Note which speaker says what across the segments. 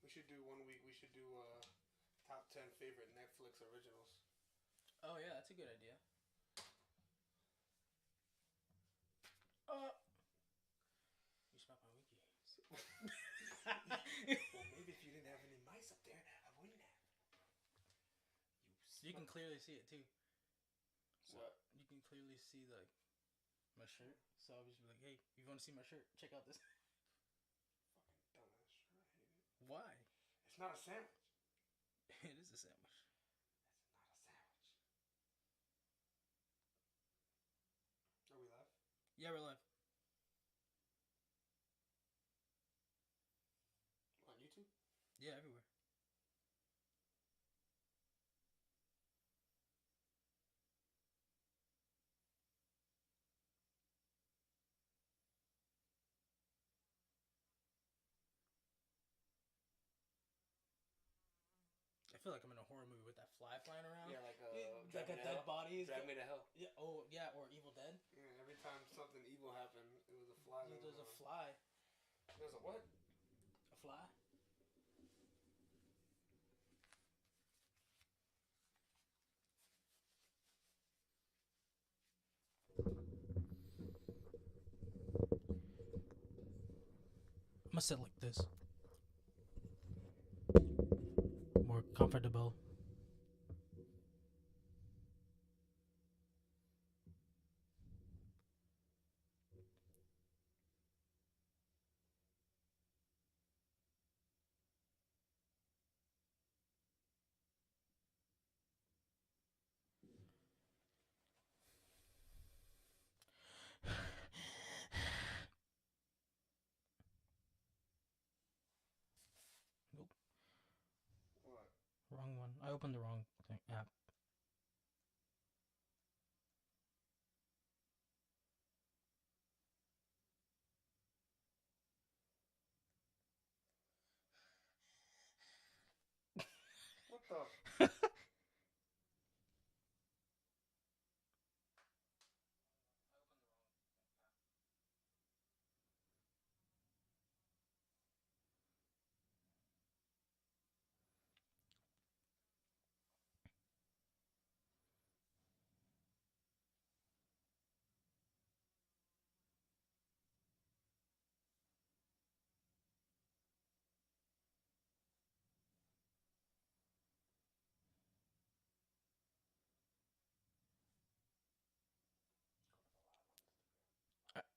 Speaker 1: We should do 1 week. We should do top 10 favorite Netflix originals.
Speaker 2: Oh yeah, that's a good idea. You smell my wiki.
Speaker 1: Well, maybe if you didn't have any mice up there, I wouldn't have.
Speaker 2: You can clearly see it too. So
Speaker 1: What?
Speaker 2: you can clearly see like my shirt. So I'll just be like, hey, you want to see my shirt? Check out this.
Speaker 1: Fucking dumbass shirt. I hate it.
Speaker 2: Why?
Speaker 1: It's not a sandwich.
Speaker 2: It is a sandwich.
Speaker 1: It's not a sandwich. Are we live?
Speaker 2: Yeah, we're live.
Speaker 1: On YouTube?
Speaker 2: Yeah, everywhere. I feel like I'm in a horror movie with that fly flying around.
Speaker 1: Yeah, like
Speaker 2: like a dead body.
Speaker 1: Drag Me to Hell.
Speaker 2: Yeah. Oh yeah, or Evil Dead.
Speaker 1: Yeah, every time something evil happened, it was a fly.
Speaker 2: There's a fly.
Speaker 1: There's a what?
Speaker 2: A fly. I'm gonna sit like this. More comfortable. Nope.
Speaker 1: What?
Speaker 2: Wrong one. I opened the wrong thing. App.
Speaker 1: What the?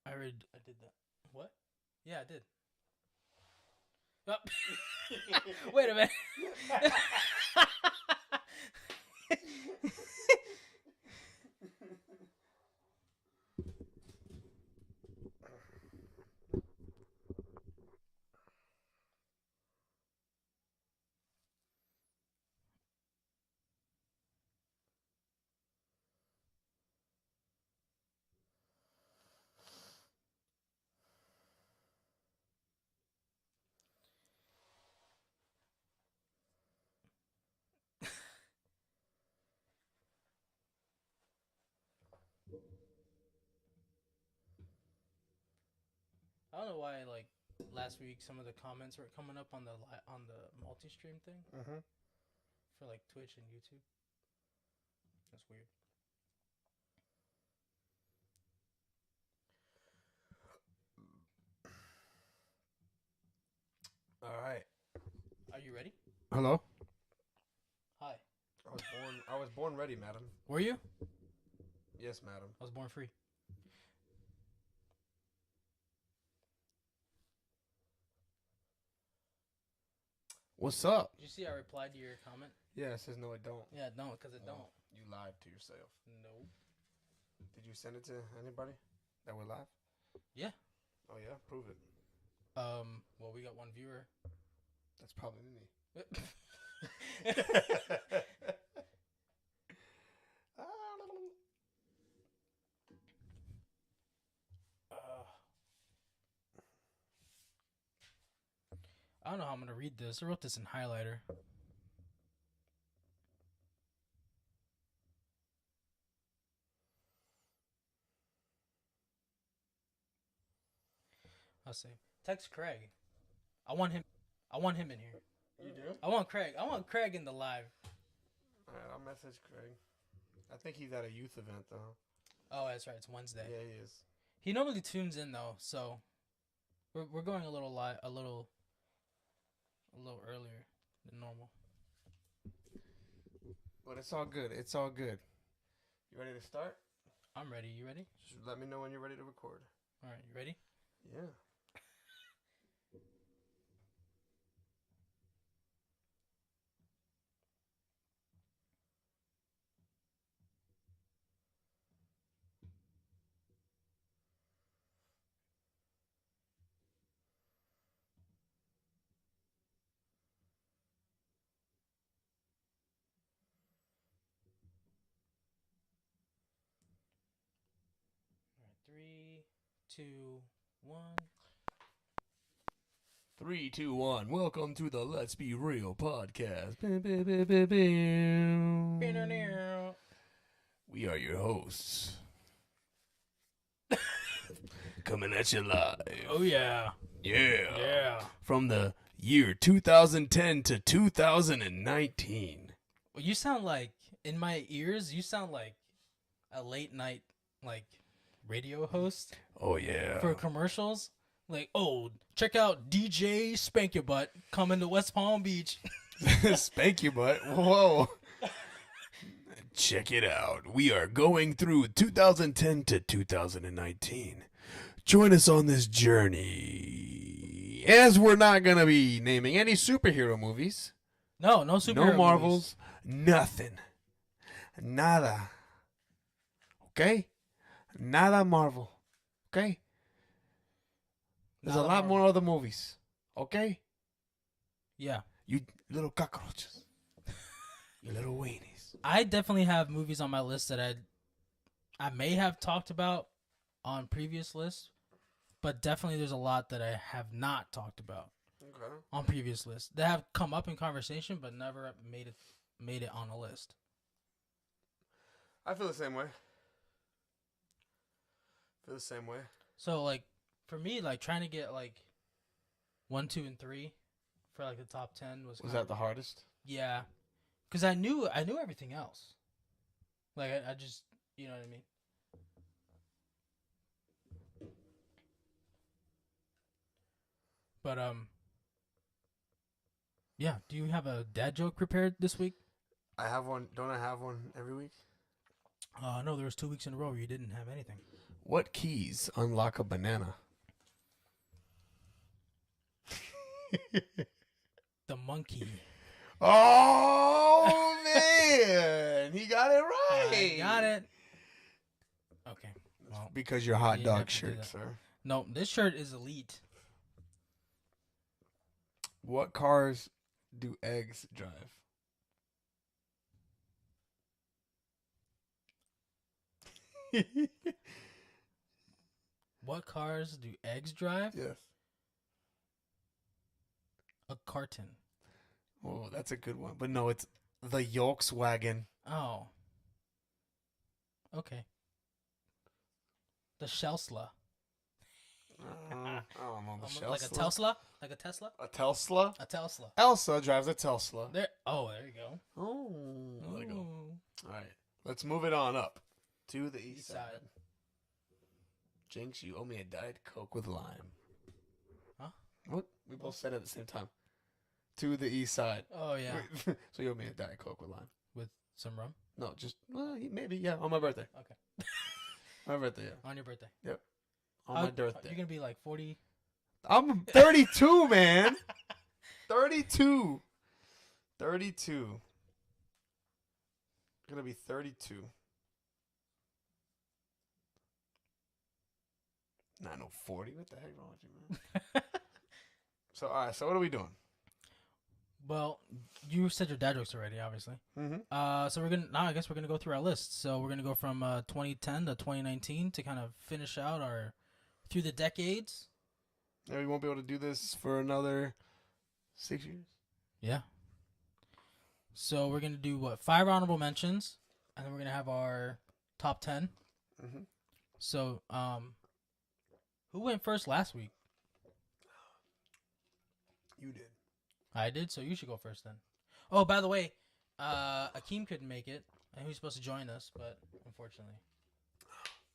Speaker 2: I did that. What? Yeah, I did. Oh. Wait a minute. I don't know why. Like last week, some of the comments were coming up on the multi-stream thing for like Twitch and YouTube. That's weird.
Speaker 1: All right.
Speaker 2: Are you ready?
Speaker 1: Hello.
Speaker 2: Hi.
Speaker 1: I was born ready, madam.
Speaker 2: Were you?
Speaker 1: Yes, madam.
Speaker 2: I was born free.
Speaker 1: What's up?
Speaker 2: Did you see I replied to your comment?
Speaker 1: Yeah, it says no, it don't.
Speaker 2: Yeah, don't, because it don't.
Speaker 1: You lied to yourself.
Speaker 2: No.
Speaker 1: Did you send it to anybody that we're live?
Speaker 2: Yeah.
Speaker 1: Oh yeah, prove it.
Speaker 2: Well, we got one viewer.
Speaker 1: That's probably me.
Speaker 2: I don't know how I'm gonna read this. I wrote this in highlighter. I'll say text Craig. I want him in here.
Speaker 1: You do?
Speaker 2: I want Craig. I want Craig in the live.
Speaker 1: All right, I'll message Craig. I think he's at a youth event though.
Speaker 2: Oh, that's right. It's Wednesday.
Speaker 1: Yeah, he is.
Speaker 2: He normally tunes in though, so we're going a little earlier than normal.
Speaker 1: But it's all good. It's all good. You ready to start?
Speaker 2: I'm ready. You ready?
Speaker 1: Just let me know when you're ready to record.
Speaker 2: All right. You ready?
Speaker 1: Yeah.
Speaker 2: All right. 3, 2, 1.
Speaker 1: 3, 2, 1. Welcome to the Let's Be Real podcast. We are your hosts. Coming at you live.
Speaker 2: Oh yeah.
Speaker 1: Yeah.
Speaker 2: Yeah.
Speaker 1: From the year 2010 to 2019.
Speaker 2: Well, you sound like in my ears. You sound like a late night radio host
Speaker 1: Oh, yeah.
Speaker 2: for commercials. Like, oh, check out DJ Spank Your Butt coming to West Palm Beach.
Speaker 1: Spank your butt. Whoa. Check it out. We are going through 2010 to 2019. Join us on this journey. As we're not going to be naming any superhero movies.
Speaker 2: No superhero
Speaker 1: No Marvels.
Speaker 2: movies.
Speaker 1: Nothing. Nada. Okay? Nada Marvel. Okay? There's
Speaker 2: Nada
Speaker 1: a lot
Speaker 2: Marvel.
Speaker 1: more other movies. Okay?
Speaker 2: Yeah.
Speaker 1: You little cockroaches. You little weenies.
Speaker 2: I definitely have movies on my list that I may have talked about on previous lists, but definitely there's a lot that I have not talked about
Speaker 1: Okay.
Speaker 2: on previous lists that have come up in conversation but never made it on a list.
Speaker 1: I feel the same way.
Speaker 2: So like for me, like trying to get like 1, 2, and 3 for like the top 10 was
Speaker 1: Was that the hardest?
Speaker 2: yeah, because I knew everything else. Like I just, you know what I mean. But yeah. Do you have a dad joke prepared this week?
Speaker 1: I have one. Don't I have one every week?
Speaker 2: No, there was 2 weeks in a row where you didn't have anything.
Speaker 1: What keys unlock a banana?
Speaker 2: The monkey.
Speaker 1: Oh man, he got it right.
Speaker 2: I got it. Okay. Well,
Speaker 1: Because your hot
Speaker 2: You
Speaker 1: dog
Speaker 2: have to do
Speaker 1: shirt,
Speaker 2: that.
Speaker 1: sir.
Speaker 2: no, this shirt is elite.
Speaker 1: What cars do eggs drive?
Speaker 2: What cars do eggs drive?
Speaker 1: Yes.
Speaker 2: A carton.
Speaker 1: Oh, that's a good one. But no, it's the Volkswagen.
Speaker 2: Oh. Okay. The Shelsla.
Speaker 1: I don't know the
Speaker 2: Like a
Speaker 1: Tesla.
Speaker 2: Tesla? Like a Tesla?
Speaker 1: A Tesla.
Speaker 2: A Tesla.
Speaker 1: Elsa drives a Tesla.
Speaker 2: There you go.
Speaker 1: Oh, there you go.
Speaker 2: Ooh.
Speaker 1: All right, let's move it on up to the east
Speaker 2: East
Speaker 1: side.
Speaker 2: side.
Speaker 1: Jinx, you owe me a Diet Coke with lime.
Speaker 2: Huh?
Speaker 1: What? We both said it at the same time. To the east side.
Speaker 2: Oh yeah.
Speaker 1: So you owe me a Diet Coke with lime.
Speaker 2: With some rum?
Speaker 1: No, just maybe on my birthday.
Speaker 2: Okay.
Speaker 1: My birthday, yeah.
Speaker 2: On your birthday.
Speaker 1: On my birthday.
Speaker 2: You're gonna be like 40.
Speaker 1: I'm 32, man. 32. 32. Gonna be 32. 40. What the heck wrong with you, man? So, all right. So, what are we doing?
Speaker 2: Well, you said your dad jokes already, obviously.
Speaker 1: Mm-hmm.
Speaker 2: So I guess we're gonna go through our list. So we're gonna go from 2010 to 2019 to kind of finish out our through the decades.
Speaker 1: Yeah, we won't be able to do this for another 6 years.
Speaker 2: Yeah. So we're gonna do 5 honorable mentions, and then we're gonna have our top 10.
Speaker 1: Mm-hmm.
Speaker 2: So who went first last week?
Speaker 1: You did.
Speaker 2: I did, so you should go first then. Oh, by the way, Akeem couldn't make it, and he was supposed to join us, but unfortunately,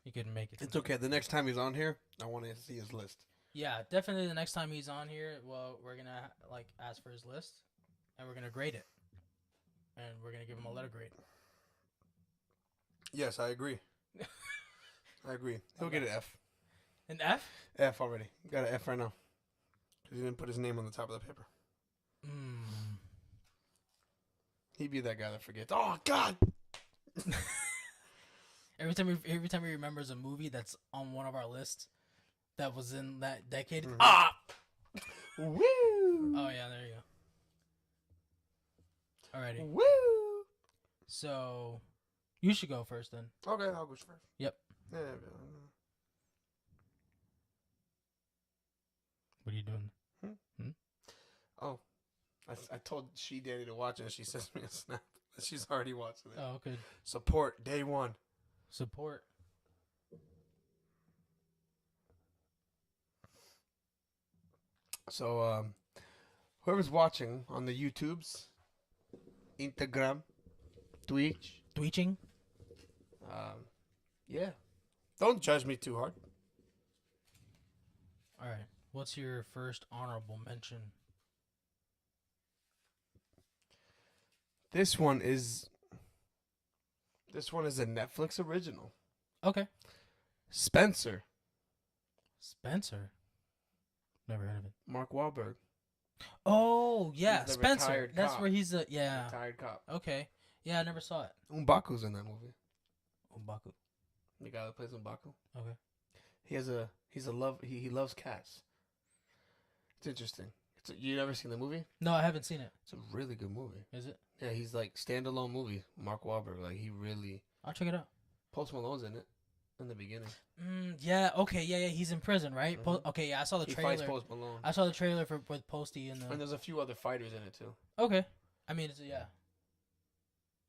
Speaker 2: he couldn't make it.
Speaker 1: It's okay. The next time he's on here, I want to see his list.
Speaker 2: Yeah, definitely. The next time he's on here, well, we're gonna like ask for his list, and we're gonna grade it, and we're gonna give him a letter grade.
Speaker 1: Yes, I agree. I agree. He'll get an F.
Speaker 2: An F?
Speaker 1: F already. Got an F right now. Because he didn't put his name on the top of the paper. He'd be that guy that forgets. Oh, God!
Speaker 2: Every time he remembers a movie that's on one of our lists that was in that decade.
Speaker 1: Mhm.
Speaker 2: Ah!
Speaker 1: Woo!
Speaker 2: Oh, yeah, there you go. Alrighty.
Speaker 1: Woo!
Speaker 2: So, you should go first then.
Speaker 1: Okay, I'll go first.
Speaker 2: Yep.
Speaker 1: Yeah.
Speaker 2: What are you doing?
Speaker 1: Oh, I told She Daddy to watch it, and she sends me a snap that she's already watching it.
Speaker 2: Oh, good.
Speaker 1: Support day one.
Speaker 2: Support.
Speaker 1: So, whoever's watching on the YouTubes, Instagram, Twitch,
Speaker 2: Twitching?
Speaker 1: yeah, don't judge me too hard.
Speaker 2: Alright. What's your first honorable mention?
Speaker 1: This one is a Netflix original.
Speaker 2: Okay.
Speaker 1: Spencer,
Speaker 2: Spencer. Never heard of it.
Speaker 1: Mark Wahlberg,
Speaker 2: Oh, yeah.
Speaker 1: He's the
Speaker 2: Spencer.
Speaker 1: retired
Speaker 2: That's
Speaker 1: cop.
Speaker 2: where he's a... Yeah.
Speaker 1: retired cop.
Speaker 2: Okay. Yeah, I never saw it.
Speaker 1: M'Baku's in that movie.
Speaker 2: M'Baku.
Speaker 1: The guy that plays M'Baku.
Speaker 2: Okay.
Speaker 1: He loves cats. It's interesting. You never seen the movie?
Speaker 2: No, I haven't seen it.
Speaker 1: It's a really good movie.
Speaker 2: Is it?
Speaker 1: Yeah, he's like standalone movie. Mark Wahlberg, like he really.
Speaker 2: I'll check it out.
Speaker 1: Post Malone's in it in the beginning.
Speaker 2: Yeah. Okay. Yeah. He's in prison, right?
Speaker 1: Mhm.
Speaker 2: Okay. Yeah, I saw the
Speaker 1: He
Speaker 2: trailer.
Speaker 1: fights Post Malone,
Speaker 2: I saw the trailer for with Posty and
Speaker 1: and there's a few other fighters in it too.
Speaker 2: Okay. I mean, yeah.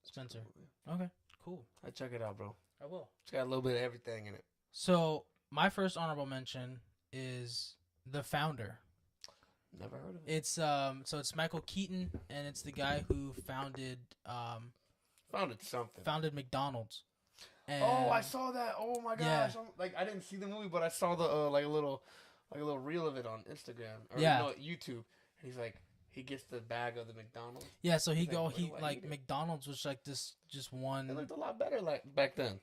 Speaker 2: Spencer. Okay. Cool.
Speaker 1: I check it out, bro.
Speaker 2: I will.
Speaker 1: It's got a little bit of everything in it.
Speaker 2: So my first honorable mention is The Founder.
Speaker 1: Never heard of it.
Speaker 2: It's so it's Michael Keaton, and it's the guy who founded
Speaker 1: Founded
Speaker 2: McDonald's. And
Speaker 1: Oh, I saw that. Oh my
Speaker 2: Yeah.
Speaker 1: gosh! I didn't see the movie, but I saw the like a little reel of it on Instagram or
Speaker 2: Yeah.
Speaker 1: no, YouTube. And he's like, he gets the bag of the McDonald's.
Speaker 2: Yeah, so
Speaker 1: He's like, "Where do I
Speaker 2: like
Speaker 1: eat it?"
Speaker 2: McDonald's was like this just
Speaker 1: It
Speaker 2: one.
Speaker 1: looked a lot better like back then.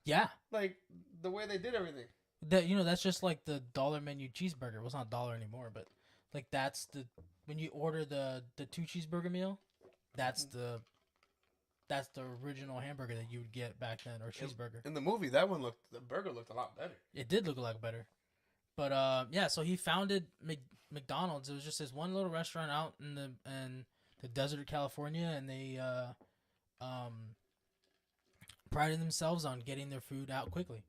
Speaker 2: Yeah,
Speaker 1: Like the way they did everything.
Speaker 2: that that's just like the dollar menu cheeseburger. Well, it's not dollar anymore, but like that's the when you order the 2 cheeseburger meal, that's the original hamburger that you would get back then, or cheeseburger.
Speaker 1: In the movie, the burger looked a lot better.
Speaker 2: It did look like better. But yeah, so he founded McDonald's. It was just this one little restaurant out in the desert of California, and they prided themselves on getting their food out quickly.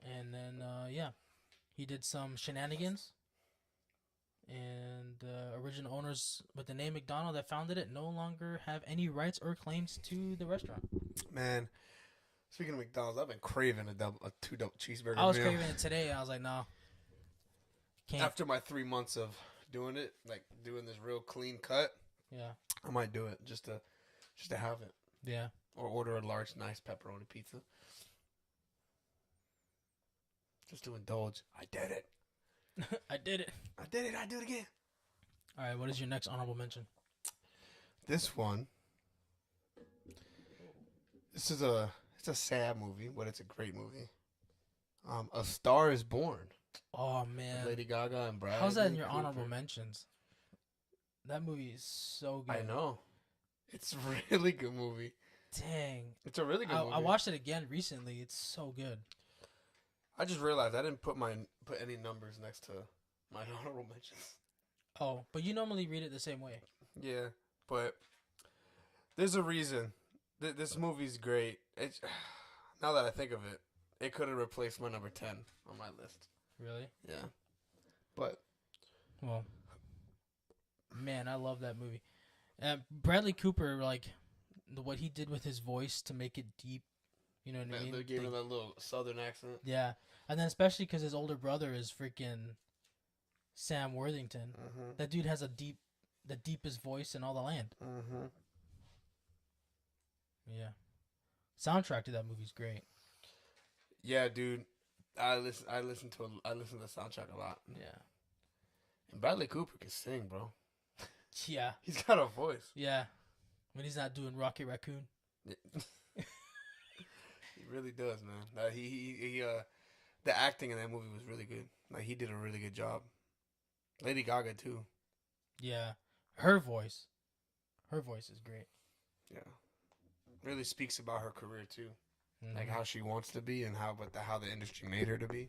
Speaker 2: And then yeah, he did some shenanigans, and original owners with the name McDonald that founded it no longer have any rights or claims to the restaurant.
Speaker 1: Man, speaking of McDonald's, I've been craving a 2 double cheeseburger
Speaker 2: I was
Speaker 1: meal.
Speaker 2: craving it today, and I was like, no, can't.
Speaker 1: After my 3 months of doing it, like doing this real clean cut,
Speaker 2: Yeah,
Speaker 1: I might do it just to have it,
Speaker 2: yeah.
Speaker 1: or order a large, nice pepperoni pizza, just to indulge. I did it.
Speaker 2: I did it.
Speaker 1: I did it. I do it again.
Speaker 2: All right, what is your next honorable mention?
Speaker 1: This one. It's a sad movie, but it's a great movie. A Star Is Born.
Speaker 2: Oh man,
Speaker 1: Lady Gaga and Bradley
Speaker 2: how's that in your
Speaker 1: Cooper.
Speaker 2: honorable mentions? That movie is so good.
Speaker 1: I know. It's a really good movie.
Speaker 2: Dang,
Speaker 1: It's a really good movie.
Speaker 2: I watched it again recently. It's so good.
Speaker 1: I just realized I didn't put any numbers next to my honorable mentions.
Speaker 2: Oh, but you normally read it the same way.
Speaker 1: Yeah, but there's a reason. This movie's great. It's, now that I think of it, it could have replaced my number 10 on my list.
Speaker 2: Really?
Speaker 1: Yeah. But
Speaker 2: Well, man, I love that movie. Bradley Cooper, like what he did with his voice to make it deep. You know what I mean?
Speaker 1: they gave him that little southern accent.
Speaker 2: Yeah, and then especially because his older brother is freaking Sam Worthington.
Speaker 1: Mm-hmm.
Speaker 2: That dude has the deepest voice in all the land.
Speaker 1: Mm-hmm.
Speaker 2: Yeah. Soundtrack to that movie's great.
Speaker 1: Yeah, dude. I listen to the soundtrack a lot.
Speaker 2: Yeah.
Speaker 1: And Bradley Cooper can sing, bro.
Speaker 2: Yeah.
Speaker 1: He's got a voice.
Speaker 2: Yeah. When he's not doing Rocket Raccoon.
Speaker 1: He really does, man. He the acting in that movie was really good. Like, he did a really good job. Lady Gaga too.
Speaker 2: Yeah. Her voice is great.
Speaker 1: Yeah. Really speaks about her career too.
Speaker 2: Mhm.
Speaker 1: Like how she wants to be and how the industry made her to be.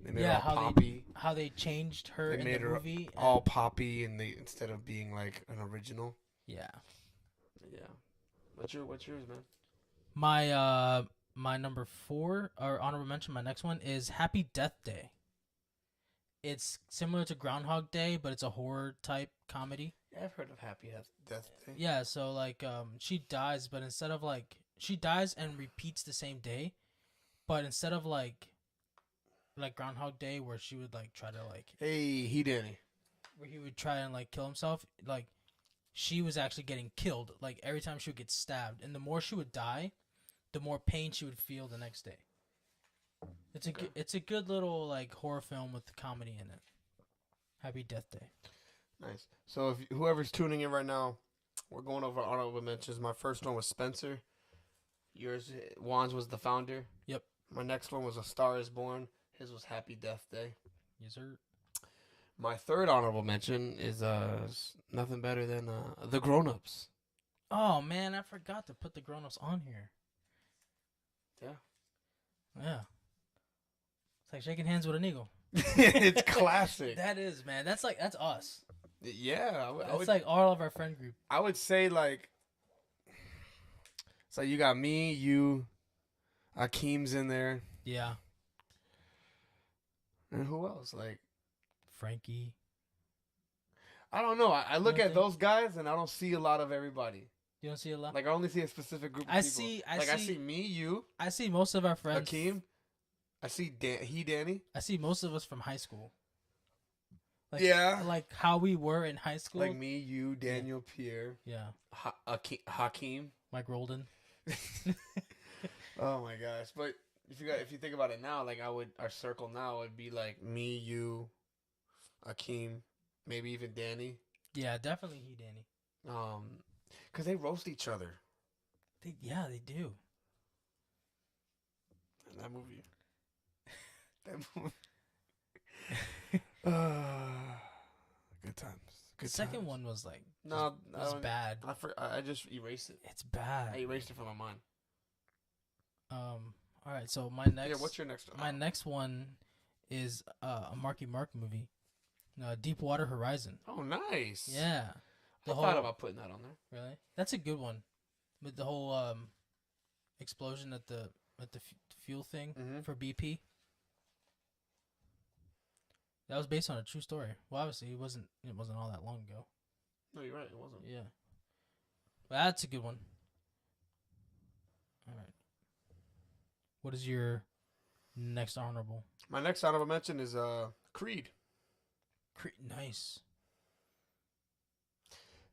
Speaker 1: They made
Speaker 2: Yeah,
Speaker 1: her all
Speaker 2: how
Speaker 1: poppy.
Speaker 2: how they changed her
Speaker 1: They
Speaker 2: in
Speaker 1: made
Speaker 2: the
Speaker 1: her
Speaker 2: movie.
Speaker 1: all poppy and they instead of being like an original.
Speaker 2: Yeah.
Speaker 1: Yeah. What's yours, man?
Speaker 2: My number 4 or honorable mention, my next one is Happy Death Day. It's similar to Groundhog Day, but it's a horror type comedy.
Speaker 1: Yeah, I've heard of Happy Death Day.
Speaker 2: Yeah, so like she dies, but instead of like she dies and repeats the same day, but instead of like Groundhog Day where she would like try to like
Speaker 1: Hey, he Danny.
Speaker 2: where he would try and like kill himself, like she was actually getting killed like every time she would get stabbed, and the more she would die, the more pain she would feel the next day. It's a good little like horror film with comedy in it. Happy Death Day.
Speaker 1: Nice. So if whoever's tuning in right now, we're going over honorable mentions. My first one was Spencer. Yours, Juan's was The Founder.
Speaker 2: Yep.
Speaker 1: My next one was A Star Is Born. His was Happy Death Day.
Speaker 2: Yes, sir.
Speaker 1: My third honorable mention is nothing better than The Grown Ups.
Speaker 2: Oh man, I forgot to put The Grown Ups on here.
Speaker 1: Yeah.
Speaker 2: Yeah. It's like shaking hands with an eagle.
Speaker 1: It's classic.
Speaker 2: That is, man. That's us.
Speaker 1: Yeah,
Speaker 2: It's like all of our friend group.
Speaker 1: I would say like. So you got me, you, Akeem's in there,
Speaker 2: Yeah.
Speaker 1: and who else? Like,
Speaker 2: Frankie.
Speaker 1: I don't know. I look at
Speaker 2: Nothing.
Speaker 1: those guys and I don't see a lot of everybody.
Speaker 2: You don't see a lot?
Speaker 1: Like I only see a specific group of
Speaker 2: I
Speaker 1: people.
Speaker 2: see- I
Speaker 1: I
Speaker 2: see-
Speaker 1: see me, you,
Speaker 2: I see most of our friends.
Speaker 1: Akeem. I see Danny.
Speaker 2: I see most of us from high school. Like,
Speaker 1: Yeah.
Speaker 2: Like how we were in high school.
Speaker 1: Like me, you, Daniel, Pierre,
Speaker 2: Yeah.
Speaker 1: Hakeem.
Speaker 2: Mike Roldan.
Speaker 1: Oh my gosh! But if you think about it now, like our circle now would be like me, you, Akeem, maybe even Danny.
Speaker 2: Yeah, definitely he, Danny.
Speaker 1: Cause they roast each other.
Speaker 2: They do.
Speaker 1: In that movie. That movie. Good times.
Speaker 2: The second one was like
Speaker 1: No,
Speaker 2: was bad.
Speaker 1: I just erased it.
Speaker 2: It's bad.
Speaker 1: I erased it from my mind.
Speaker 2: All right, so my next.
Speaker 1: Yeah, what's your next one?
Speaker 2: My next one is a Marky Mark movie, Deepwater Horizon.
Speaker 1: Oh, nice.
Speaker 2: Yeah,
Speaker 1: I thought about putting that on there.
Speaker 2: Really, that's a good one, with the whole explosion at the fuel thing
Speaker 1: Mhm.
Speaker 2: for BP. That was based on a true story. Well, obviously, it wasn't all that long ago.
Speaker 1: No, you're right. It wasn't.
Speaker 2: Yeah, but that's a good one. All right, what is your next honorable?
Speaker 1: My next honorable mention is Creed.
Speaker 2: Nice.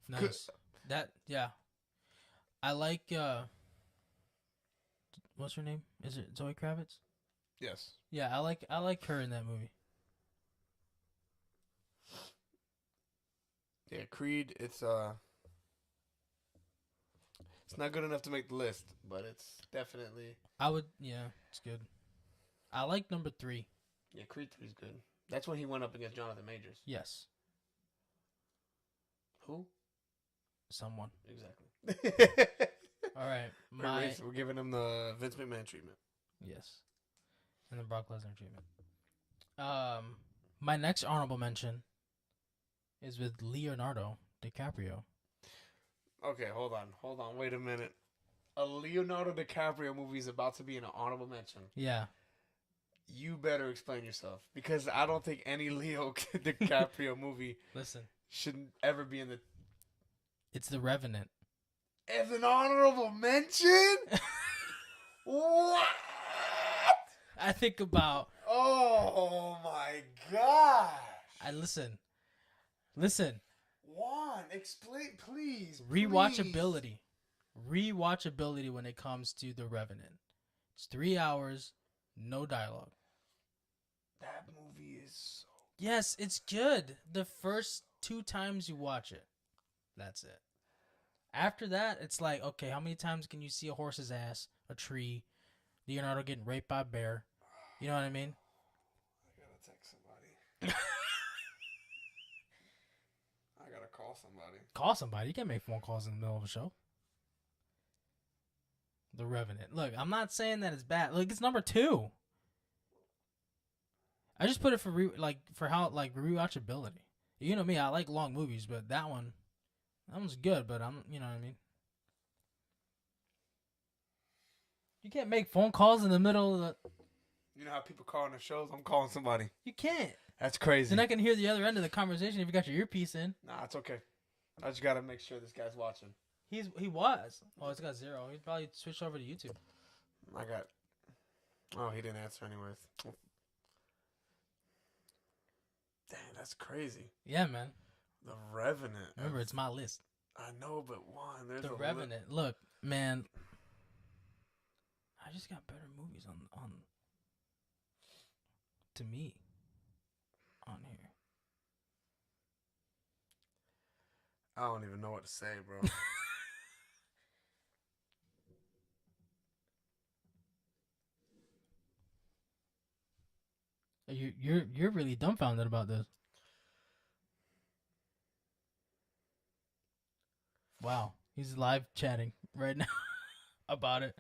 Speaker 2: Nice. I like what's her name? Is it Zoe Kravitz?
Speaker 1: Yes.
Speaker 2: Yeah, I like her in that movie.
Speaker 1: Yeah, Creed. It's not good enough to make the list, but it's definitely.
Speaker 2: It's good. I like number 3.
Speaker 1: Yeah, Creed 3 is good. That's when he went up against Jonathan Majors.
Speaker 2: Yes.
Speaker 1: Who?
Speaker 2: Someone.
Speaker 1: Exactly.
Speaker 2: All right.
Speaker 1: We're giving him the Vince McMahon treatment.
Speaker 2: Yes. And the Brock Lesnar treatment. My next honorable mention is with Leonardo DiCaprio.
Speaker 1: Okay, hold on. Wait a minute. A Leonardo DiCaprio movie is about to be an honorable mention.
Speaker 2: Yeah.
Speaker 1: You better explain yourself, because I don't think any Leo DiCaprio movie
Speaker 2: Listen.
Speaker 1: should ever be in the.
Speaker 2: It's The Revenant.
Speaker 1: As an honorable mention? What?
Speaker 2: I think about
Speaker 1: Oh my gosh!
Speaker 2: I listen. Listen.
Speaker 1: Juan, explain, please.
Speaker 2: Rewatchability. Rewatchability when it comes to The Revenant. It's 3 hours, no dialogue.
Speaker 1: That movie is so.
Speaker 2: Yes, it's good. The first 2 times you watch it, that's it. After that, it's like, okay, how many times can you see a horse's ass, a tree, Leonardo getting raped by a bear? You know what I mean?
Speaker 1: I gotta text somebody. I gotta call somebody.
Speaker 2: Call somebody. You can't make phone calls in the middle of a show. The Revenant. Look, I'm not saying that it's bad. Look, it's number 2. I just put it for rewatchability. You know me, I like long movies, but that one's good. But you know what I mean. You can't make phone calls in the middle of the.
Speaker 1: You know how people call on the shows? I'm calling somebody.
Speaker 2: You can't.
Speaker 1: That's crazy.
Speaker 2: Then I can hear the other end of the conversation if you got your earpiece in.
Speaker 1: Nah, it's okay. I just gotta make sure this guy's watching.
Speaker 2: He was. Oh, it's got 0. He probably switched over to YouTube.
Speaker 1: I got. Oh, he didn't answer anyways. Dang, that's crazy.
Speaker 2: Yeah, man.
Speaker 1: The Revenant.
Speaker 2: Remember, it's my list.
Speaker 1: I know, but Juan, there's
Speaker 2: The Revenant. Look, man. I just got better movies on to me on here.
Speaker 1: I don't even know what to say, bro.
Speaker 2: You're really dumbfounded about this. Wow, he's live chatting right now about it.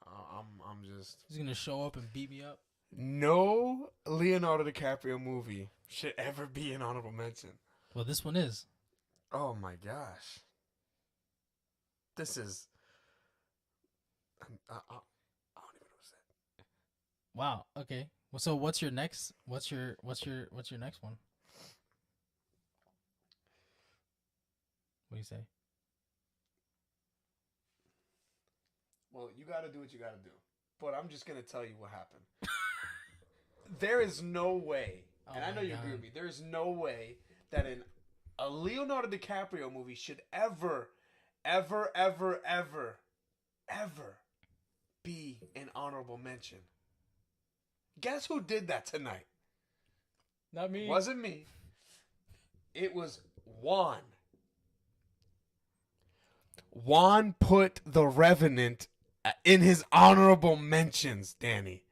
Speaker 1: I'm just.
Speaker 2: He's gonna show up and beat me up.
Speaker 1: No Leonardo DiCaprio movie should ever be an honorable mention.
Speaker 2: Well, this one is.
Speaker 1: Oh my gosh. This is. I don't even know what to say.
Speaker 2: Wow. Okay. Well, so what's your next? What's your next one? What do you say?
Speaker 1: Well, you got to do what you got to do. But I'm just going to tell you what happened. There is no way, and I know you agree with me, there is no way that a Leonardo DiCaprio movie should ever be an honorable mention. Guess who did that tonight?
Speaker 2: Not me.
Speaker 1: Wasn't me. It was Juan. Juan put The Revenant in his honorable mentions, Danny.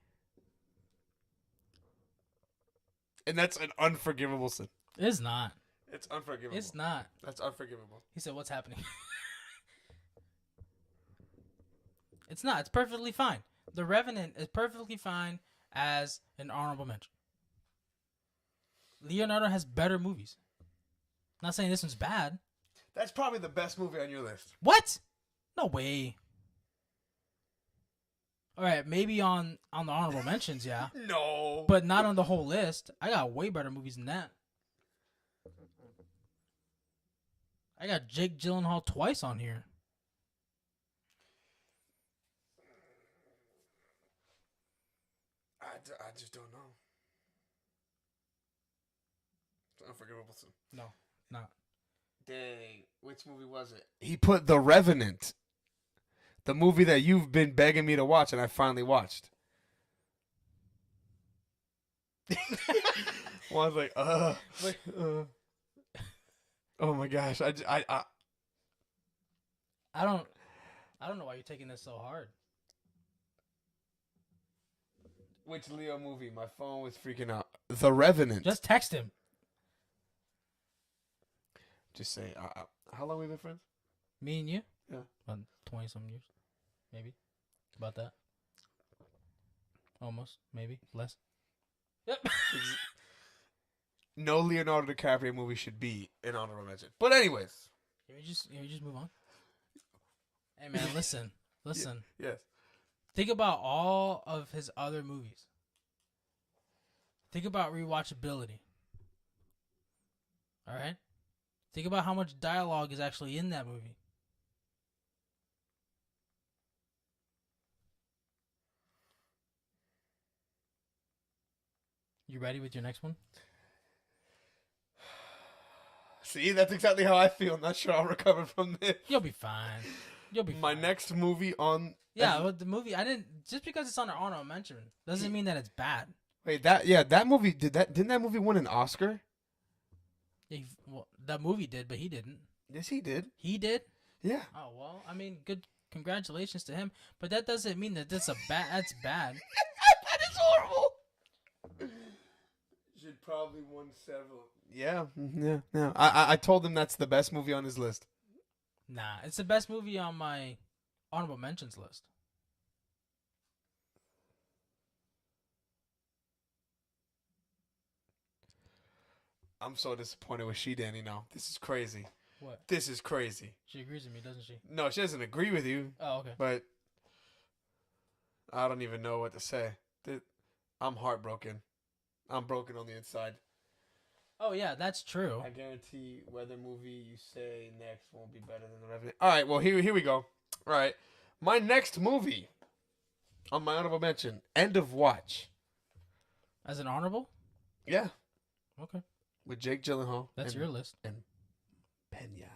Speaker 1: And that's an unforgivable sin.
Speaker 2: It's not.
Speaker 1: It's unforgivable.
Speaker 2: It's not.
Speaker 1: That's unforgivable.
Speaker 2: He said, "What's happening?" It's not. It's perfectly fine. The Revenant is perfectly fine as an honorable mention. Leonardo has better movies. I'm not saying this one's bad.
Speaker 1: That's probably the best movie on your list.
Speaker 2: What? No way. All right, maybe on the honorable mentions, yeah.
Speaker 1: No.
Speaker 2: But not on the whole list. I got way better movies than that. I got Jake Gyllenhaal twice on here.
Speaker 1: I just don't know. It's unforgivable sin.
Speaker 2: No, not.
Speaker 1: Dang. Which movie was it? He put The Revenant. The movie that you've been begging me to watch and I finally watched. Well, I was like, oh my gosh. I
Speaker 2: don't know why you're taking this so hard.
Speaker 1: Which Leo movie? My phone was freaking out. The Revenant.
Speaker 2: Just text him.
Speaker 1: Just say, how long we been friends?
Speaker 2: Me and you?
Speaker 1: Yeah.
Speaker 2: About 20-some years. Maybe. About that. Almost. Maybe. Less. Yep.
Speaker 1: No Leonardo DiCaprio movie should be an honorable mention. But anyways.
Speaker 2: Can we just move on? Hey, man, listen. Listen.
Speaker 1: Yes.
Speaker 2: Think about all of his other movies. Think about rewatchability. All right? Think about how much dialogue is actually in that movie. You ready with your next one?
Speaker 1: See, that's exactly how I feel. Not sure I'll recover from this.
Speaker 2: You'll be fine. You'll be
Speaker 1: My
Speaker 2: fine.
Speaker 1: next movie on.
Speaker 2: Yeah, but the movie I didn't just because it's on an honorable mention doesn't mean that it's bad.
Speaker 1: Wait, that movie didn't that movie win an Oscar?
Speaker 2: Well, that movie did, but he didn't.
Speaker 1: Yes, he did.
Speaker 2: He did.
Speaker 1: Yeah.
Speaker 2: Oh well, I mean, good. Congratulations to him, but that doesn't mean that that's That's bad.
Speaker 1: That is horrible. Should probably won several. Yeah, yeah. I told him that's the best movie on his list.
Speaker 2: Nah, it's the best movie on my honorable mentions list.
Speaker 1: I'm so disappointed with she, Danny. Now this is crazy.
Speaker 2: What?
Speaker 1: This is crazy.
Speaker 2: She agrees with me, doesn't she?
Speaker 1: No, she doesn't agree with you.
Speaker 2: Oh, okay.
Speaker 1: But I don't even know what to say. I'm heartbroken. I'm broken on the inside.
Speaker 2: Oh yeah, that's true.
Speaker 1: I guarantee whether movie you say next won't be better than The Revenant. All right, well here we go. All right, my next movie on my honorable mention, End of Watch.
Speaker 2: As an honorable?
Speaker 1: Yeah,
Speaker 2: Okay.
Speaker 1: with Jake Gyllenhaal.
Speaker 2: That's
Speaker 1: and
Speaker 2: your list.
Speaker 1: Pena.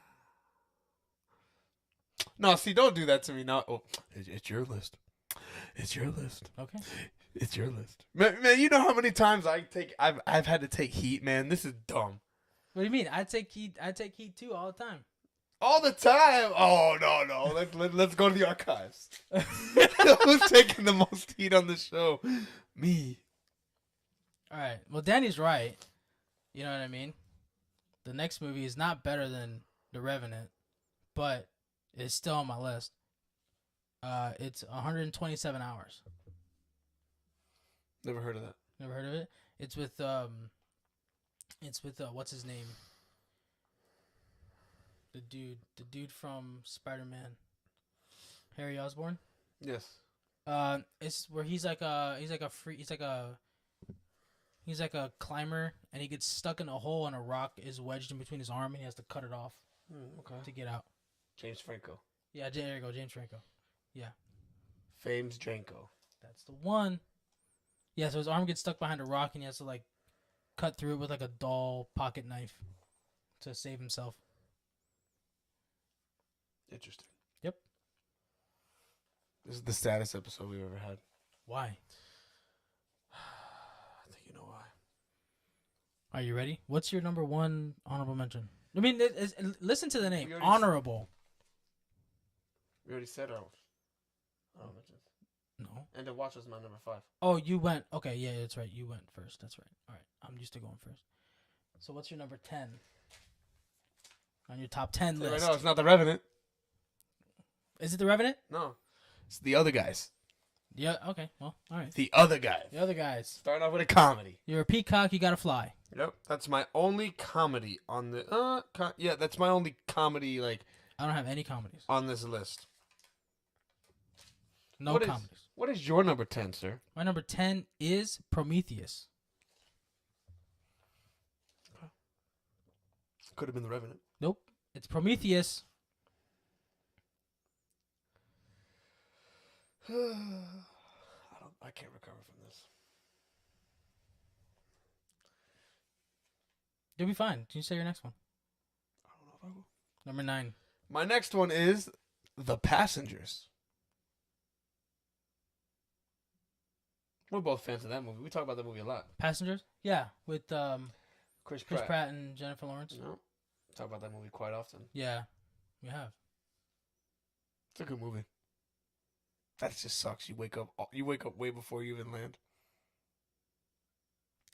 Speaker 1: No, see, don't do that to me. No, it's your list. It's your list.
Speaker 2: Okay.
Speaker 1: It's your list, man. You know how many times I've had to take heat, man. This is dumb.
Speaker 2: What do you mean? I take heat too all the time.
Speaker 1: All the time. Oh no. Let's go to the archives. Who's taking the most heat on the show? Me.
Speaker 2: All right. Well, Danny's right. You know what I mean? The next movie is not better than The Revenant, but it's still on my list. It's 127 hours.
Speaker 1: Never heard of that.
Speaker 2: Never heard of it? It's with what's his name? The dude from Spider-Man. Harry Osborn?
Speaker 1: Yes.
Speaker 2: It's where he's like a climber, and he gets stuck in a hole and a rock is wedged in between his arm and he has to cut it off to get out.
Speaker 1: James Franco.
Speaker 2: Yeah, there you go, James Franco. Yeah.
Speaker 1: Fames Dranko.
Speaker 2: That's the one. Yeah, so his arm gets stuck behind a rock and he has to like cut through it with like a dull pocket knife to save himself.
Speaker 1: Interesting.
Speaker 2: Yep.
Speaker 1: This is the saddest episode we've ever had.
Speaker 2: Why?
Speaker 1: I think you know why.
Speaker 2: Are you ready? What's your number one honorable mention? I mean, listen to the name.
Speaker 1: We already
Speaker 2: Honorable.
Speaker 1: We already said our mentions.
Speaker 2: No.
Speaker 1: End of Watch was my number 5.
Speaker 2: Oh, you went. Okay, yeah, that's right. You went first. That's right. All right. I'm used to going first. So what's your number 10? On your top 10 list.
Speaker 1: No, it's not The Revenant.
Speaker 2: Is it The Revenant?
Speaker 1: No. It's the other guys.
Speaker 2: Yeah, okay. Well, all right.
Speaker 1: The other guys.
Speaker 2: The other guys.
Speaker 1: Starting off with a comedy.
Speaker 2: You're a peacock, you gotta fly.
Speaker 1: Yep. That's my only comedy on the... yeah, that's my only comedy, like...
Speaker 2: I don't have any comedies.
Speaker 1: On this list.
Speaker 2: No comedies.
Speaker 1: What is your number 10, sir?
Speaker 2: My number 10 is Prometheus.
Speaker 1: Could have been The Revenant.
Speaker 2: Nope. It's Prometheus.
Speaker 1: I can't recover from this.
Speaker 2: You'll be fine. Can you say your next one?
Speaker 1: I don't know if I will.
Speaker 2: Number 9.
Speaker 1: My next one is The Passengers. We're both fans of that movie. We talk about that movie a lot.
Speaker 2: Passengers? Yeah, with
Speaker 1: Chris
Speaker 2: Pratt and Jennifer Lawrence.
Speaker 1: No, talk about that movie quite often.
Speaker 2: Yeah, we have.
Speaker 1: It's a good movie. That just sucks. You wake up way before you even land.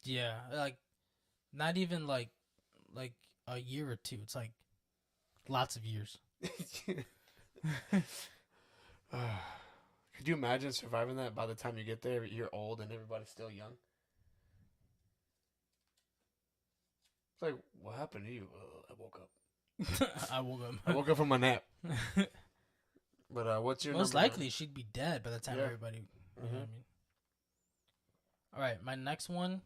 Speaker 2: Yeah, like not even like a year or two. It's like lots of years.
Speaker 1: Could you imagine surviving that? By the time you get there, you're old and everybody's still young. It's like, what happened to you? I woke up.
Speaker 2: I woke up.
Speaker 1: I woke up from my nap. But what's your
Speaker 2: most
Speaker 1: number
Speaker 2: likely she'd be dead by the time everybody. You know what I mean? All right, my next one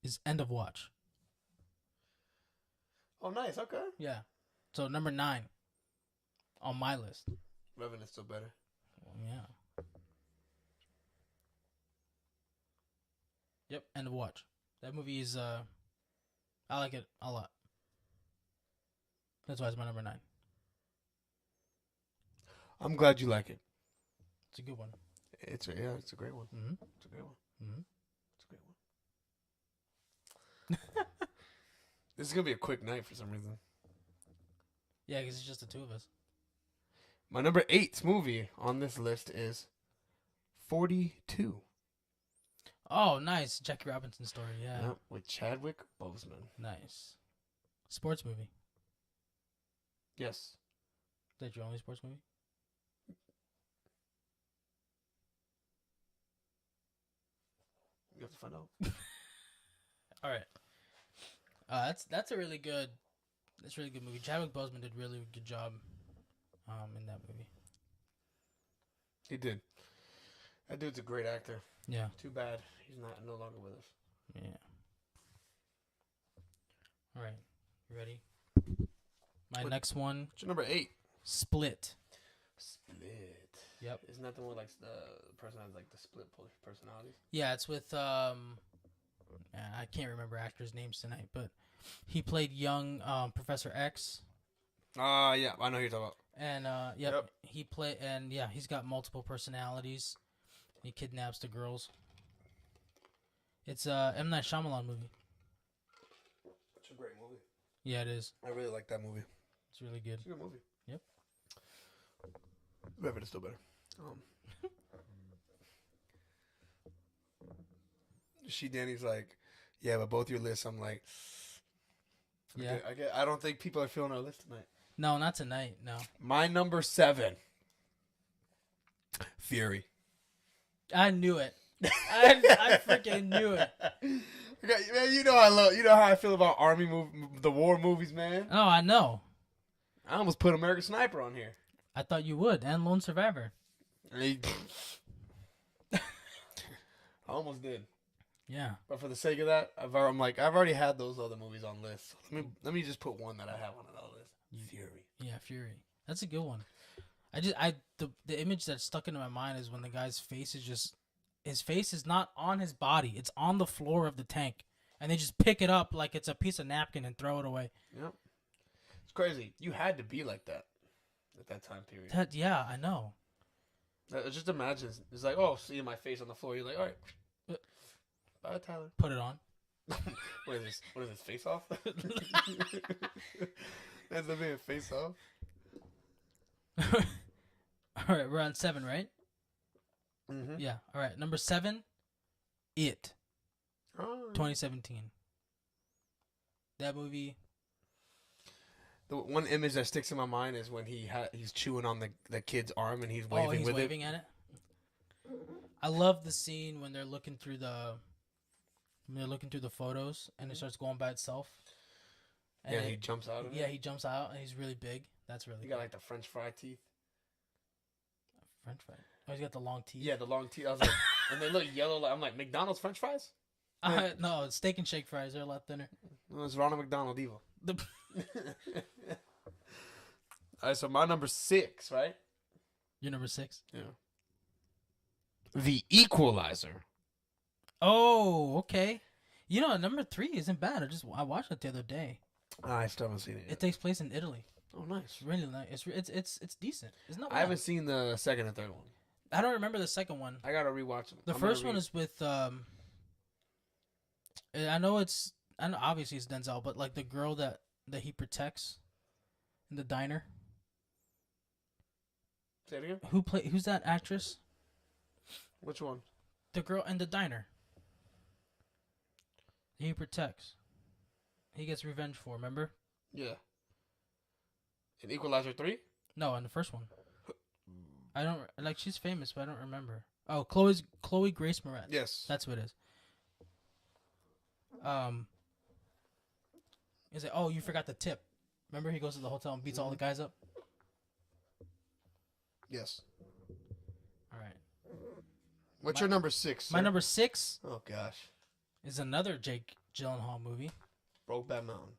Speaker 2: is End of Watch.
Speaker 1: Oh, nice. Okay.
Speaker 2: Yeah. So number 9 on my list.
Speaker 1: Revenant's still better.
Speaker 2: Yeah. Yep. End of Watch. That movie is. I like it a lot. That's why it's my number 9.
Speaker 1: I'm glad you like it.
Speaker 2: It's a good one.
Speaker 1: It's a great one.
Speaker 2: Mm-hmm.
Speaker 1: It's a great one.
Speaker 2: Mm-hmm.
Speaker 1: It's a great one. This is gonna be a quick night for some reason.
Speaker 2: Yeah, because it's just the two of us.
Speaker 1: My number 8 movie on this list is 42.
Speaker 2: Oh, nice. Jackie Robinson story, yeah.
Speaker 1: Yep, with Chadwick Boseman.
Speaker 2: Nice. Sports movie.
Speaker 1: Yes.
Speaker 2: Is that your only sports movie?
Speaker 1: You have to find out.
Speaker 2: All right. That's a really good movie. Chadwick Boseman did really good job in that movie.
Speaker 1: He did. That dude's a great actor.
Speaker 2: Yeah.
Speaker 1: Too bad he's no longer with us.
Speaker 2: Yeah. All right. You ready? My next one.
Speaker 1: What's your number 8?
Speaker 2: Split.
Speaker 1: Split.
Speaker 2: Yep.
Speaker 1: Isn't that the one like the person has like the split personalities?
Speaker 2: Yeah, it's with I can't remember actors' names tonight, but he played young Professor X.
Speaker 1: Yeah, I know who you're talking about.
Speaker 2: And yep. He he's got multiple personalities. He kidnaps the girls. It's M. Night Shyamalan movie.
Speaker 1: It's a great movie.
Speaker 2: Yeah, it is.
Speaker 1: I really like that movie.
Speaker 2: It's really good.
Speaker 1: It's a good movie.
Speaker 2: Yep.
Speaker 1: Rabbit is still better. Danny's like, yeah, but both your lists. I'm like,
Speaker 2: yeah.
Speaker 1: I don't think people are feeling our list tonight.
Speaker 2: No, not tonight. No.
Speaker 1: My number 7. Fury.
Speaker 2: I knew it. I freaking knew it.
Speaker 1: Okay, man, you know how I feel about the war movies, man.
Speaker 2: Oh, I know.
Speaker 1: I almost put American Sniper on here.
Speaker 2: I thought you would, and Lone Survivor.
Speaker 1: I almost did.
Speaker 2: Yeah.
Speaker 1: But for the sake of that, I've already had those other movies on lists. Let me just put one that I have on another list. Fury.
Speaker 2: Yeah, Fury. That's a good one. The image that stuck into my mind is when the guy's face is his face is not on his body. It's on the floor of the tank. And they just pick it up like it's a piece of napkin and throw it away.
Speaker 1: Yep. It's crazy. You had to be like that at that time period.
Speaker 2: Yeah, I know.
Speaker 1: Just imagine. It's like, oh, seeing my face on the floor. You're like, all right. Bye, Tyler.
Speaker 2: Put it on.
Speaker 1: What is this? What is this? Face off? That's the being face off.
Speaker 2: All right, we're on 7, right?
Speaker 1: Mm-hmm.
Speaker 2: Yeah. All right, number 7, It.
Speaker 1: Oh.
Speaker 2: 2017. That movie.
Speaker 1: The one image that sticks in my mind is when he's chewing on the kid's arm and he's waving with
Speaker 2: waving at it. I love the scene when they're looking through the photos and it starts going by itself. And
Speaker 1: he jumps out of it.
Speaker 2: Yeah, he jumps out and he's really big. That's really.
Speaker 1: He got like the French fry teeth.
Speaker 2: French fry. Oh, he's got the long teeth.
Speaker 1: Yeah, the long teeth. I was like, and they look yellow. I'm like, McDonald's French fries?
Speaker 2: No, Steak and Shake fries. They're a lot thinner.
Speaker 1: It was Ronald McDonald evil. All right, so my number 6, right?
Speaker 2: Your number 6.
Speaker 1: Yeah. The Equalizer.
Speaker 2: Oh, okay. You know, number 3 isn't bad. I watched it the other day.
Speaker 1: I still haven't seen it yet.
Speaker 2: It takes place in Italy.
Speaker 1: Oh, nice.
Speaker 2: It's really nice. It's decent. It's not bad.
Speaker 1: I haven't seen the second and third one.
Speaker 2: I don't remember the second one.
Speaker 1: I gotta rewatch them.
Speaker 2: The first one is with I know obviously it's Denzel, but like the girl that he protects in the diner.
Speaker 1: Say it again.
Speaker 2: Who's that actress?
Speaker 1: Which one?
Speaker 2: The girl in the diner. He protects. He gets revenge for, remember?
Speaker 1: Yeah. In Equalizer 3?
Speaker 2: No, in the first one. I don't like. She's famous, but I don't remember. Oh, Chloe Grace Moretz.
Speaker 1: Yes,
Speaker 2: that's what it is. Is it? Oh, you forgot the tip. Remember, he goes to the hotel and beats all the guys up.
Speaker 1: Yes.
Speaker 2: All right.
Speaker 1: What's your number 6? Sir?
Speaker 2: My number 6.
Speaker 1: Oh gosh.
Speaker 2: Is another Jake Gyllenhaal movie.
Speaker 1: Brokeback Mountain.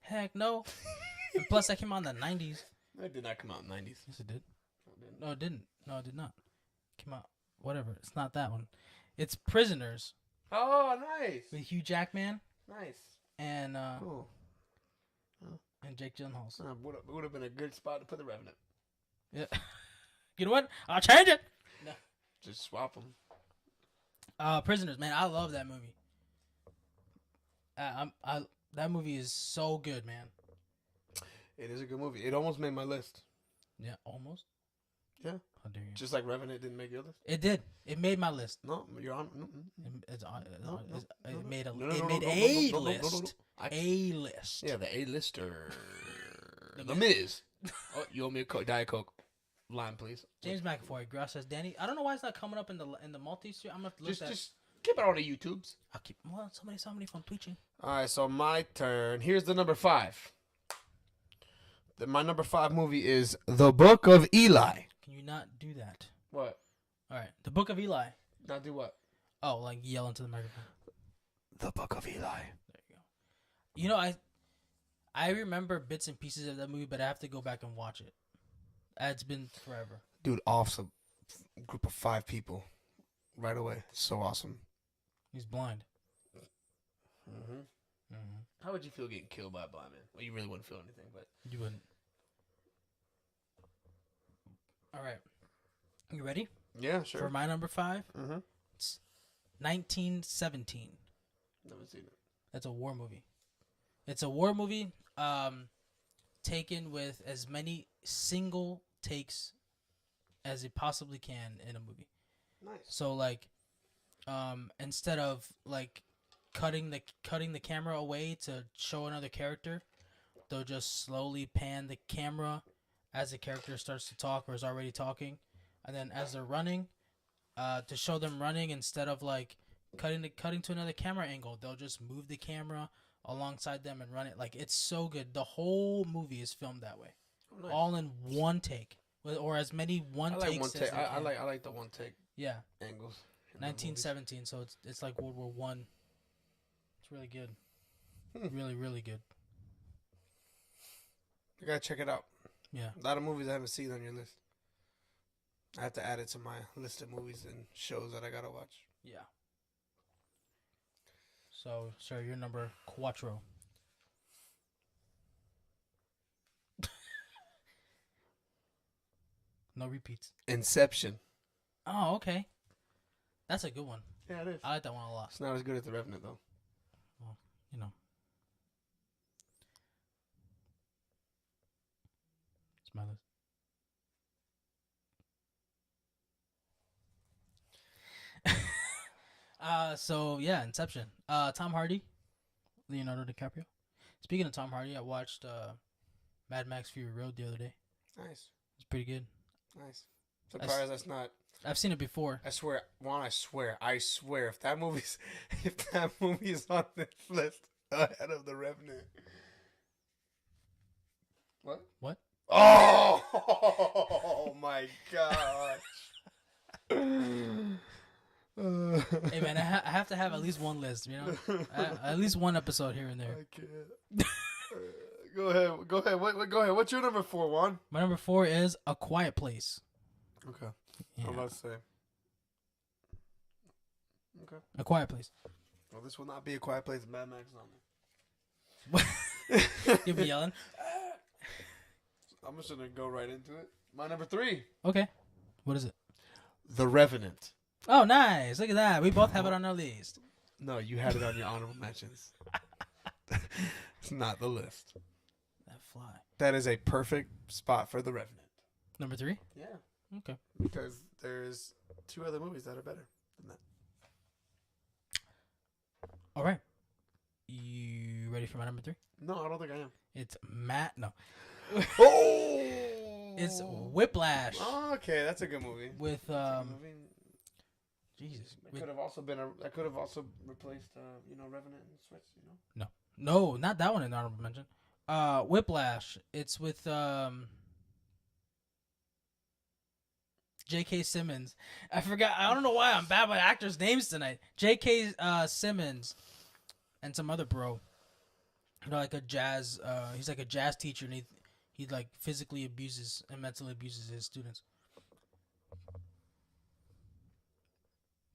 Speaker 2: Heck no. And plus, that came out in the 90s.
Speaker 1: It did not come out in the 90s.
Speaker 2: Yes, it did. No, it didn't. No, it did not. It came out. Whatever. It's not that one. It's Prisoners.
Speaker 1: Oh, nice.
Speaker 2: With Hugh Jackman.
Speaker 1: Nice.
Speaker 2: and
Speaker 1: Cool.
Speaker 2: and Jake Gyllenhaal's.
Speaker 1: Would have been a good spot to put the Revenant.
Speaker 2: Yeah. You know what? I'll change it. No.
Speaker 1: Just swap them.
Speaker 2: Prisoners, man, I love that movie. That movie is so good, man.
Speaker 1: It is a good movie. It almost made my list.
Speaker 2: Yeah, almost.
Speaker 1: Yeah.
Speaker 2: How dare you?
Speaker 1: Just like Revenant didn't make your list.
Speaker 2: It did. It made my list.
Speaker 1: No, you're on.
Speaker 2: It made a
Speaker 1: No.
Speaker 2: list. A list.
Speaker 1: Yeah, the A-lister. The Miz. Oh, you owe me a Diet Coke. Line, please.
Speaker 2: James McAvoy. Gross says Danny. I don't know why it's not coming up in the multi-stream. I'm gonna have to look
Speaker 1: Just keep it on the YouTubes.
Speaker 2: I'll keep. Well, somebody saw me from twitching.
Speaker 1: All right, so my turn. Here's the number 5. My number 5 movie is The Book of Eli.
Speaker 2: Can you not do that?
Speaker 1: What?
Speaker 2: All right, The Book of Eli.
Speaker 1: Not do what?
Speaker 2: Oh, like yell into the microphone.
Speaker 1: The Book of Eli.
Speaker 2: There you go. You know, I remember bits and pieces of that movie, but I have to go back and watch it. It's been forever.
Speaker 1: Dude, awesome. Group of 5 people. Right away. So awesome.
Speaker 2: He's blind.
Speaker 1: Mm-hmm. How would you feel getting killed by a blind man? Well, you really wouldn't feel anything, but...
Speaker 2: You wouldn't. All right. You ready?
Speaker 1: Yeah, sure.
Speaker 2: For my number 5?
Speaker 1: Mm-hmm.
Speaker 2: It's 1917.
Speaker 1: Never seen it.
Speaker 2: That's a war movie. It's a war movie taken with as many single takes as it possibly can in a movie.
Speaker 1: Nice.
Speaker 2: So like instead of like cutting the camera away to show another character, they'll just slowly pan the camera as the character starts to talk or is already talking, and then as they're running, to show them running, instead of like cutting to another camera angle, they'll just move the camera alongside them and run it. Like, it's so good. The whole movie is filmed that way. Oh, nice. All in one take, or as many takes as
Speaker 1: I like the one take.
Speaker 2: Yeah.
Speaker 1: Angles.
Speaker 2: 1917, so it's like World War One. It's really good. Really, really good.
Speaker 1: You gotta check it out.
Speaker 2: Yeah.
Speaker 1: A lot of movies I haven't seen on your list. I have to add it to my list of movies and shows that I gotta watch.
Speaker 2: Yeah. So, sir, your number cuatro. No repeats.
Speaker 1: Inception.
Speaker 2: Oh, okay. That's a good one.
Speaker 1: Yeah, it is.
Speaker 2: I like that one a lot.
Speaker 1: It's not as good as The Revenant, though.
Speaker 2: Well, you know. It's my list. So yeah, Inception. Tom Hardy, Leonardo DiCaprio. Speaking of Tom Hardy, I watched Mad Max Fury Road the other day.
Speaker 1: Nice.
Speaker 2: It's pretty good.
Speaker 1: Nice. Surprised that's not.
Speaker 2: I've seen it before.
Speaker 1: I swear, Juan. I swear. If that movie's on this list ahead of The Revenant. What?
Speaker 2: What?
Speaker 1: Oh my gosh.
Speaker 2: Hey man, I have to have at least one list, you know, at least one episode here and there.
Speaker 1: I can't. Go ahead. Go ahead. What's your number 4, Juan?
Speaker 2: My number 4 is A Quiet Place.
Speaker 1: Okay.
Speaker 2: Yeah.
Speaker 1: I'm about to say. Okay.
Speaker 2: A Quiet Place.
Speaker 1: Well, this will not be A Quiet Place. Mad Max on
Speaker 2: there. You'll be yelling.
Speaker 1: I'm just gonna go right into it. My number 3.
Speaker 2: Okay. What is it?
Speaker 1: The Revenant.
Speaker 2: Oh, nice. Look at that. We both have it on our list.
Speaker 1: No, you had it on your honorable mentions. It's not the list.
Speaker 2: That fly.
Speaker 1: That is a perfect spot for The Revenant.
Speaker 2: Number 3?
Speaker 1: Yeah.
Speaker 2: Okay.
Speaker 1: Because there's 2 other movies that are better than that.
Speaker 2: All right. You ready for my number 3?
Speaker 1: No, I don't think I am.
Speaker 2: It's Matt. No.
Speaker 1: Oh!
Speaker 2: It's Whiplash.
Speaker 1: Oh, okay, that's a good movie.
Speaker 2: With Jesus.
Speaker 1: That could have also been that could have also replaced Revenant and Switch,
Speaker 2: No, not that one in honorable mention. Whiplash. It's with J.K. Simmons. I forgot. I don't know why I'm bad with actors' names tonight. J.K. Simmons and some other bro. You know, like a jazz. He's like a jazz teacher, and he like physically abuses and mentally abuses his students.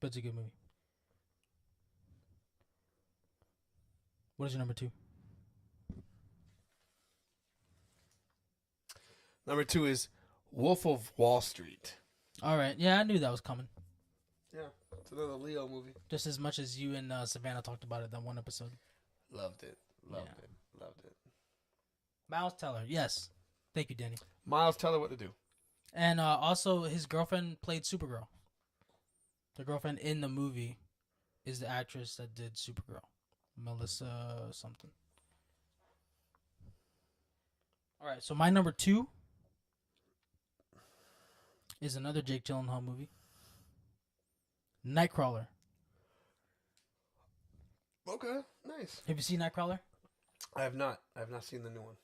Speaker 2: But it's a good movie. What is your number 2?
Speaker 1: Number 2 is Wolf of Wall Street.
Speaker 2: All right. Yeah, I knew that was coming.
Speaker 1: Yeah, it's another Leo movie.
Speaker 2: Just as much as you and Savannah talked about it that one episode.
Speaker 1: Loved it. Loved it.
Speaker 2: Miles Teller. Yes. Thank you, Danny.
Speaker 1: Miles Teller, what to do.
Speaker 2: And also, his girlfriend played Supergirl. The girlfriend in the movie is the actress that did Supergirl. Melissa something. All right, so my number 2 is another Jake Gyllenhaal movie. Nightcrawler.
Speaker 1: Okay, nice.
Speaker 2: Have you seen Nightcrawler?
Speaker 1: I have not. I have not seen the new one.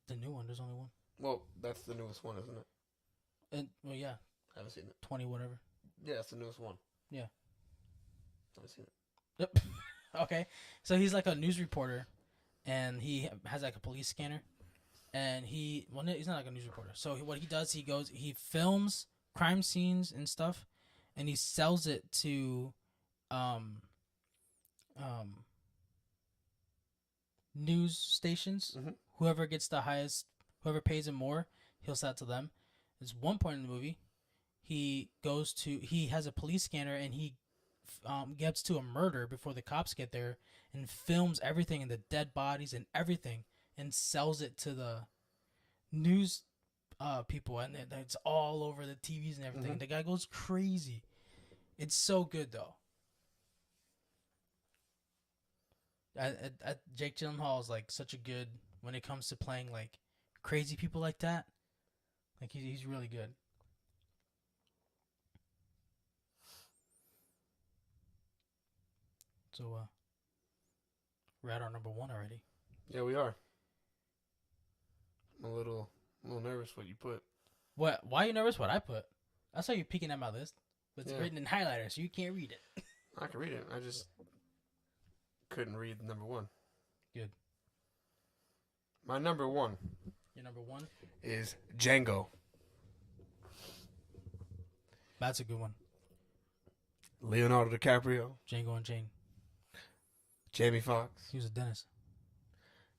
Speaker 2: The new one. There's only one.
Speaker 1: Well, that's the newest one, isn't it?
Speaker 2: Well, yeah.
Speaker 1: I haven't seen it.
Speaker 2: 20 whatever.
Speaker 1: Yeah, it's the newest one.
Speaker 2: Yeah.
Speaker 1: I haven't seen it.
Speaker 2: Yep. Okay. So he's like a news reporter, and he has like a police scanner, and he's not like a news reporter. So what he does, he films crime scenes and stuff, and he sells it to, news stations.
Speaker 1: Mm-hmm.
Speaker 2: Whoever gets the highest, whoever pays him more, he'll sell it to them. There's one point in the movie, he has a police scanner, and he gets to a murder before the cops get there, and films everything and the dead bodies and everything, and sells it to the news people, and it's all over the TVs and everything.
Speaker 1: Mm-hmm.
Speaker 2: The guy goes crazy. It's so good though. Jake Gyllenhaal is like such a good when it comes to playing like crazy people like that. Like he's really good. So we're at our number 1 already.
Speaker 1: Yeah, we are. I'm a little nervous what you put.
Speaker 2: What? Why are you nervous? What I put? I saw you peeking at my list, but it's
Speaker 1: Yeah.
Speaker 2: written in highlighter, so you can't read it.
Speaker 1: I can read it. I just couldn't read number 1.
Speaker 2: Good.
Speaker 1: My number 1
Speaker 2: Your number 1?
Speaker 1: is Django.
Speaker 2: That's a good one.
Speaker 1: Leonardo DiCaprio,
Speaker 2: Django Unchained.
Speaker 1: Jamie Foxx,
Speaker 2: He was a dentist.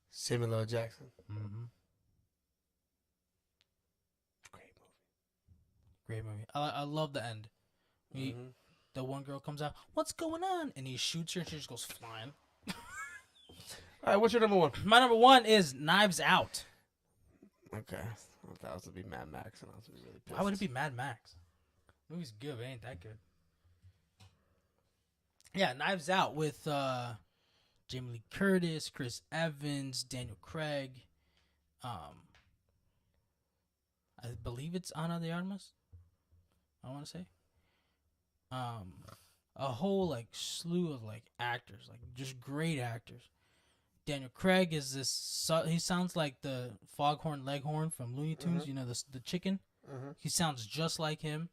Speaker 1: Samuel L. Jackson.
Speaker 2: Mm-hmm.
Speaker 1: Great movie.
Speaker 2: Great movie. I love the end.
Speaker 1: Mm-hmm.
Speaker 2: The one girl comes out, "What's going on?" And he shoots her, and she just goes flying.
Speaker 1: All right, what's your number 1?
Speaker 2: My number 1 is Knives Out.
Speaker 1: Okay, well, that was to be Mad Max, and I was really pissed.
Speaker 2: Why would it be Mad Max? The movie's good, but it ain't that good. Yeah, Knives Out with Jamie Lee Curtis, Chris Evans, Daniel Craig. I believe it's Ana de Armas. I want to say. A whole like slew of like actors, like just great actors. Daniel Craig is this. He sounds like the Foghorn Leghorn from Looney Tunes.
Speaker 1: Mm-hmm.
Speaker 2: You know the chicken.
Speaker 1: Mm-hmm.
Speaker 2: He sounds just like him,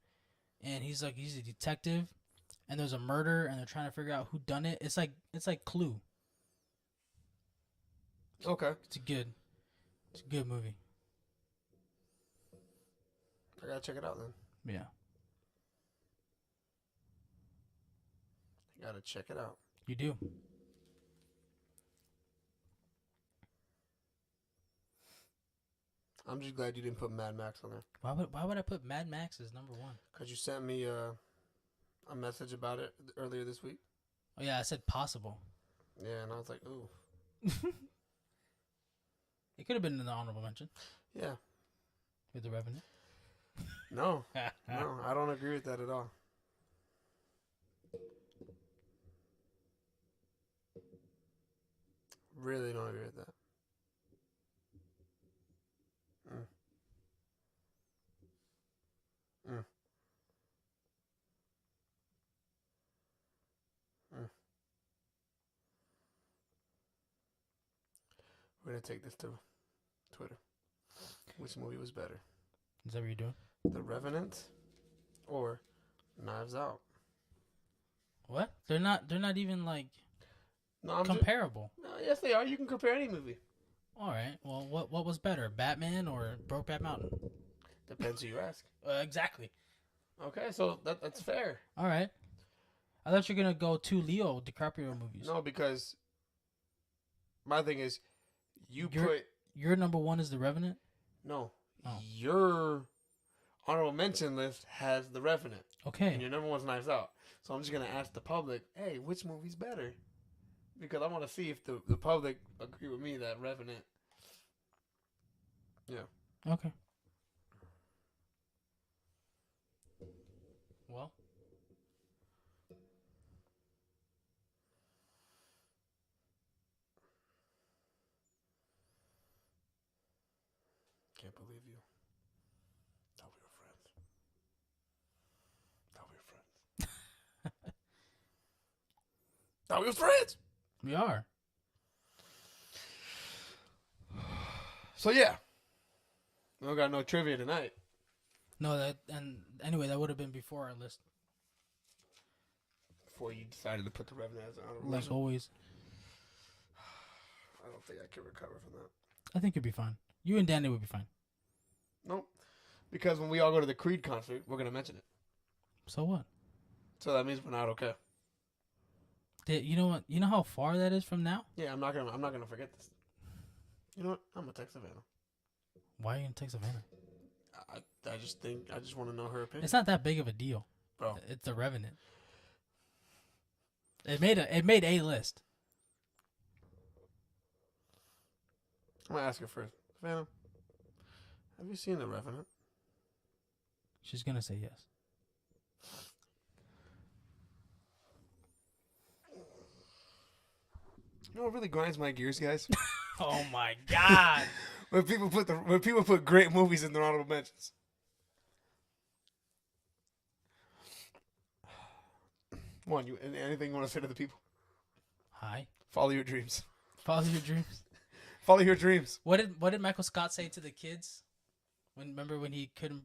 Speaker 2: and he's a detective, and there's a murder, and they're trying to figure out who done it. It's like Clue.
Speaker 1: Okay.
Speaker 2: It's a good movie.
Speaker 1: I gotta check it out then.
Speaker 2: Yeah,
Speaker 1: I gotta check it out.
Speaker 2: you do.
Speaker 1: I'm just glad you didn't put Mad Max on there.
Speaker 2: Why would I put Mad Max as number 1?
Speaker 1: Because you sent me a message about it earlier this week.
Speaker 2: Oh yeah, I said possible.
Speaker 1: Yeah, and I was like, ooh.
Speaker 2: It could have been in the honorable mention
Speaker 1: Yeah.
Speaker 2: with The Revenant.
Speaker 1: No. No, I don't agree with that at all. Really don't agree with that. Mm. Mm. Mm. We're gonna take this to Twitter. Which movie was better?
Speaker 2: Is that what you're doing?
Speaker 1: The Revenant or Knives Out?
Speaker 2: What? They're not even like
Speaker 1: No, I'm
Speaker 2: comparable.
Speaker 1: no, yes, they are. You can compare any movie.
Speaker 2: All right. Well, what was better, Batman or Brokeback Mountain?
Speaker 1: Depends who you ask.
Speaker 2: Exactly.
Speaker 1: Okay, so that's fair.
Speaker 2: All right. I thought you were gonna go 2 Leo DiCaprio movies.
Speaker 1: No, because my thing is,
Speaker 2: your number one is The Revenant.
Speaker 1: No,
Speaker 2: Oh.
Speaker 1: your honorable mention list has The Revenant.
Speaker 2: Okay.
Speaker 1: And your number one's Knives Out. So I'm just gonna ask the public, hey, which movie's better? Because I want to see if the public agree with me that Revenant. Yeah.
Speaker 2: Okay. Well.
Speaker 1: Can't believe you. Thought we were friends. Thought we were friends. Thought we were friends.
Speaker 2: We are.
Speaker 1: So yeah. We don't got no trivia tonight.
Speaker 2: No, anyway, that would have been before our list.
Speaker 1: Before you decided to put The Revenant as an honorable
Speaker 2: Like
Speaker 1: mention.
Speaker 2: always.
Speaker 1: I don't think I can recover from that.
Speaker 2: I think you'd be fine. You and Danny would be fine.
Speaker 1: Nope. Because when we all go to the Creed concert, we're gonna mention it.
Speaker 2: So what?
Speaker 1: So that means we're not okay.
Speaker 2: You know what? You know how far that is from now?
Speaker 1: Yeah, I'm not gonna forget this. You know what? I'm gonna text Savannah.
Speaker 2: Why are you gonna take Savannah?
Speaker 1: I just want to know her opinion.
Speaker 2: It's not that big of a deal,
Speaker 1: Bro.
Speaker 2: It's The Revenant. It made a list.
Speaker 1: I'm gonna ask her first. Savannah, have you seen The Revenant?
Speaker 2: She's gonna say yes.
Speaker 1: You know what really grinds my gears, guys?
Speaker 2: Oh my god!
Speaker 1: when people put great movies in their honorable mentions. One, anything you want to say to the people?
Speaker 2: Hi.
Speaker 1: Follow your dreams.
Speaker 2: Follow your dreams.
Speaker 1: Follow your dreams.
Speaker 2: What did Michael Scott say to the kids? Remember when he couldn't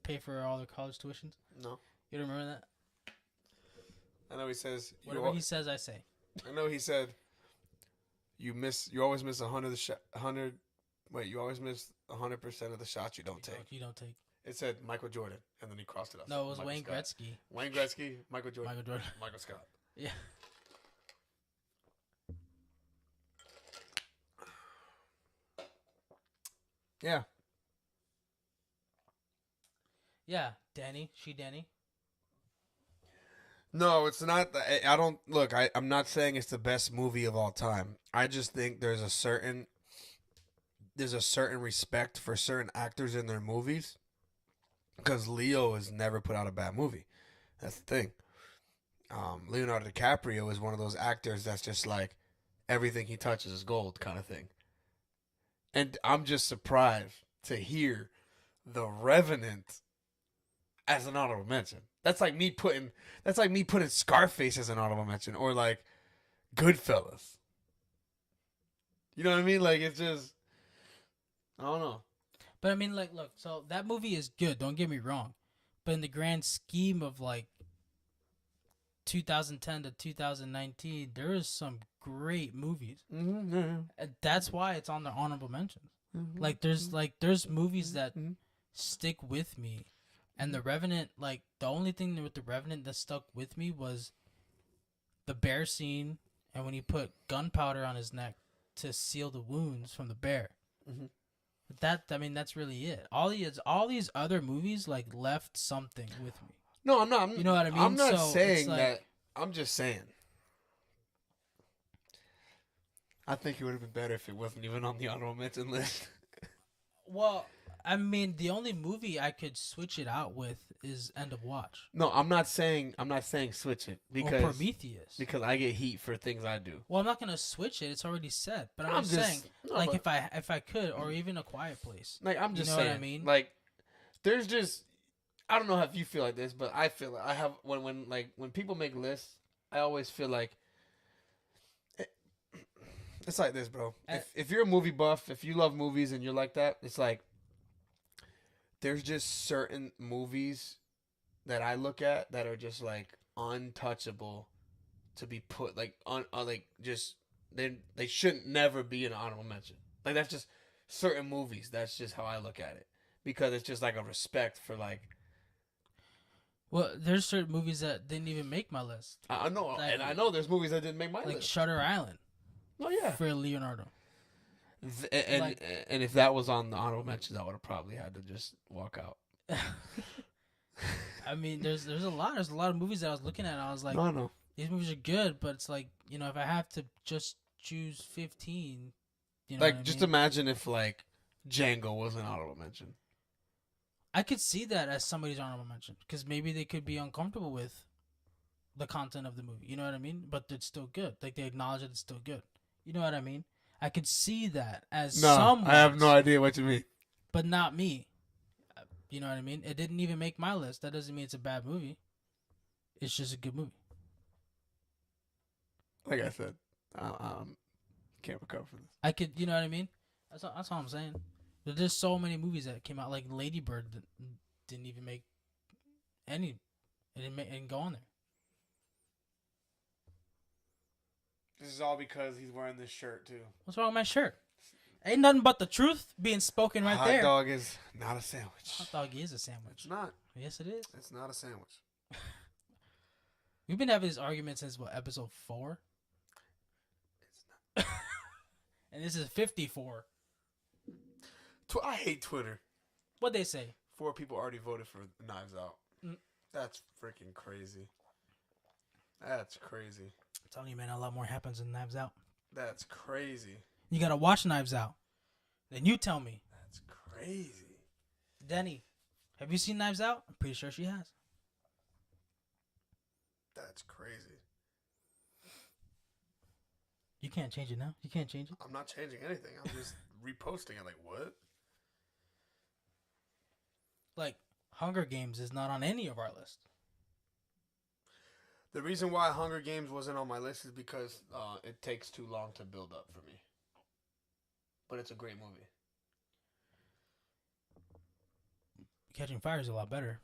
Speaker 2: pay for all their college tuitions?
Speaker 1: No.
Speaker 2: You don't remember that?
Speaker 1: I know he says.
Speaker 2: Whatever he says, I say.
Speaker 1: I know he said. You always miss 100. Wait, you always miss 100% of the shots you don't take.
Speaker 2: You don't take.
Speaker 1: It said Michael Jordan, and then he crossed it off.
Speaker 2: No, it was
Speaker 1: Michael
Speaker 2: Wayne
Speaker 1: Scott.
Speaker 2: Gretzky.
Speaker 1: Wayne Gretzky, Michael Jordan.
Speaker 2: Michael Jordan.
Speaker 1: Michael Scott.
Speaker 2: Yeah.
Speaker 1: Yeah.
Speaker 2: Yeah, Danny. Danny.
Speaker 1: No, it's not. I don't look. I'm not saying it's the best movie of all time. I just think there's a certain respect for certain actors in their movies. Because Leo has never put out a bad movie. That's the thing. Leonardo DiCaprio is one of those actors that's just like everything he touches is gold kind of thing. And I'm just surprised to hear The Revenant as an honorable mention. That's like me putting Scarface as an honorable mention, or like Goodfellas. You know what I mean? Like, it's just, I don't know.
Speaker 2: But I mean, like, look. So that movie is good. Don't get me wrong. But in the grand scheme of like 2010 to 2019, there is some great movies.
Speaker 1: Mm-hmm.
Speaker 2: And that's why it's on the honorable mentions.
Speaker 1: Mm-hmm.
Speaker 2: Like there's movies that stick with me. And The Revenant, like, the only thing with The Revenant that stuck with me was the bear scene and when he put gunpowder on his neck to seal the wounds from the bear.
Speaker 1: Mm-hmm.
Speaker 2: That's really it. All these other movies, like, left something with me.
Speaker 1: No, I'm not.
Speaker 2: You know what I mean?
Speaker 1: I'm not
Speaker 2: So
Speaker 1: saying
Speaker 2: it's like,
Speaker 1: that. I'm just saying. I think it would have been better if it wasn't even on the honorable mention list.
Speaker 2: Well, I mean, the only movie I could switch it out with is End of Watch.
Speaker 1: No, I'm not saying switch it because
Speaker 2: Or Prometheus.
Speaker 1: Because I get heat for things I do.
Speaker 2: Well, I'm not gonna switch it. It's already set. But I'm just saying, like, if I could, or even A Quiet Place.
Speaker 1: Like, I'm just
Speaker 2: you know
Speaker 1: saying.
Speaker 2: What I mean?
Speaker 1: Like, there's just, I don't know if you feel like this, but I feel like I have when people make lists, I always feel like it's like this, bro. If you're a movie buff, if you love movies and you're like that, it's like there's just certain movies that I look at that are just like untouchable to be put like on like just they shouldn't never be an honorable mention. Like, that's just certain movies. That's just how I look at it, because it's just like a respect for like.
Speaker 2: Well, there's certain movies that didn't even make my list.
Speaker 1: I know,
Speaker 2: Like,
Speaker 1: and I know there's movies that didn't make my
Speaker 2: like
Speaker 1: list.
Speaker 2: Shutter Island.
Speaker 1: Oh yeah.
Speaker 2: for Leonardo.
Speaker 1: And if that was on the honorable mentions, I would have probably had to just walk out.
Speaker 2: I mean, there's a lot of movies that I was looking at. And I was like,
Speaker 1: no.
Speaker 2: These movies are good, but it's like, if I have to just choose 15,
Speaker 1: like just imagine if like Django was an honorable mention.
Speaker 2: I could see that as somebody's honorable mention because maybe they could be uncomfortable with the content of the movie. You know what I mean? But it's still good. Like they acknowledge that it's still good. You know what I mean? I could see that as someone.
Speaker 1: I have no idea what you mean.
Speaker 2: But not me. You know what I mean? It didn't even make my list. That doesn't mean it's a bad movie. It's just a good movie.
Speaker 1: Like I said, can't recover from this.
Speaker 2: I could, you know what I mean? That's all I'm saying. But there's so many movies that came out, like Lady Bird didn't even make any. It didn't go on there.
Speaker 1: This is all because he's wearing this shirt too.
Speaker 2: What's wrong with my shirt? Ain't nothing but the truth being spoken right there.
Speaker 1: Hot dog is not a sandwich.
Speaker 2: Hot dog is a sandwich.
Speaker 1: It's not.
Speaker 2: Yes, it is.
Speaker 1: It's not a sandwich.
Speaker 2: We've been having this argument since episode 4?
Speaker 1: It's not.
Speaker 2: And this is 54.
Speaker 1: I hate Twitter.
Speaker 2: What'd they say?
Speaker 1: 4 people already voted for Knives Out. That's freaking crazy. That's crazy.
Speaker 2: I'm telling you, man, a lot more happens in Knives Out.
Speaker 1: That's crazy.
Speaker 2: You gotta watch Knives Out. Then you tell me.
Speaker 1: That's crazy.
Speaker 2: Denny, have you seen Knives Out? I'm pretty sure she has.
Speaker 1: That's crazy.
Speaker 2: You can't change it now. You can't change it.
Speaker 1: I'm not changing anything. I'm just reposting it. Like, what?
Speaker 2: Like, Hunger Games is not on any of our list.
Speaker 1: The reason why Hunger Games wasn't on my list is because it takes too long to build up for me. But it's a great movie.
Speaker 2: Catching Fire is a lot better.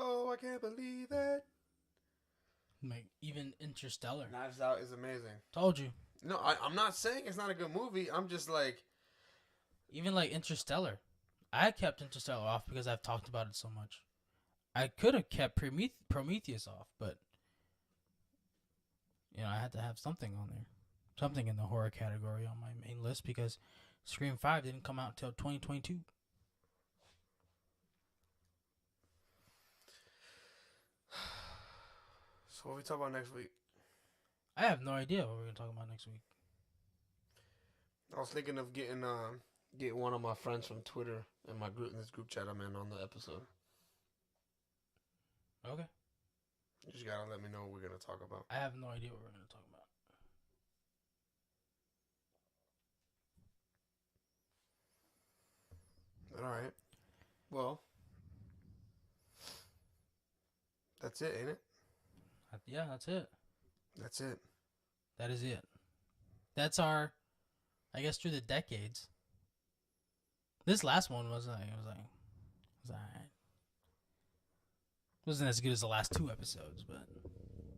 Speaker 1: Oh, I can't believe it.
Speaker 2: Like, even Interstellar.
Speaker 1: Knives Out is amazing.
Speaker 2: Told you.
Speaker 1: No, I'm not saying it's not a good movie. I'm just like...
Speaker 2: Even like Interstellar. I kept Interstellar off because I've talked about it so much. I could have kept Prometheus off, but... I had to have something on there. Something in the horror category on my main list because Scream 5 didn't come out until 2022.
Speaker 1: So what we talk about next week?
Speaker 2: I have no idea what we're going to talk about next week.
Speaker 1: I was thinking of getting one of my friends from Twitter in this group chat I'm in on the episode.
Speaker 2: Okay.
Speaker 1: You just gotta let me know what we're gonna talk about.
Speaker 2: I have no idea what we're gonna talk about.
Speaker 1: All right. Well, that's it, ain't it?
Speaker 2: Yeah, that's it.
Speaker 1: That's it.
Speaker 2: That is it. That's our, I guess, through the decades. This last one was alright. Wasn't as good as the last 2 episodes, but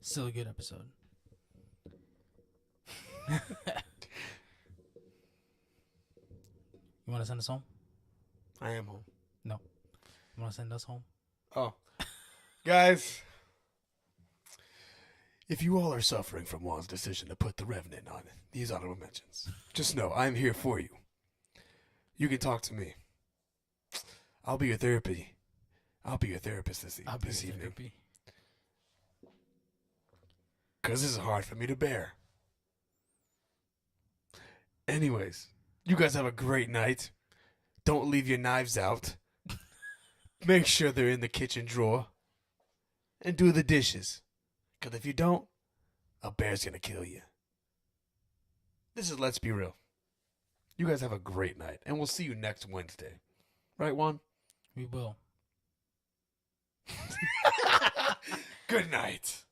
Speaker 2: still a good episode. You want to send us home?
Speaker 1: I am home.
Speaker 2: No. You want to send us home?
Speaker 1: Oh. Guys, if you all are suffering from Juan's decision to put The Revenant on these honorable mentions, just know I'm here for you. You can talk to me. I'll be your therapy. I'll be your therapist this evening. Because this is hard for me to bear. Anyways, you guys have a great night. Don't leave your knives out. Make sure they're in the kitchen drawer. And do the dishes. Because if you don't, a bear's going to kill you. This is Let's Be Real. You guys have a great night. And we'll see you next Wednesday. Right, Juan?
Speaker 2: We will.
Speaker 1: Good night.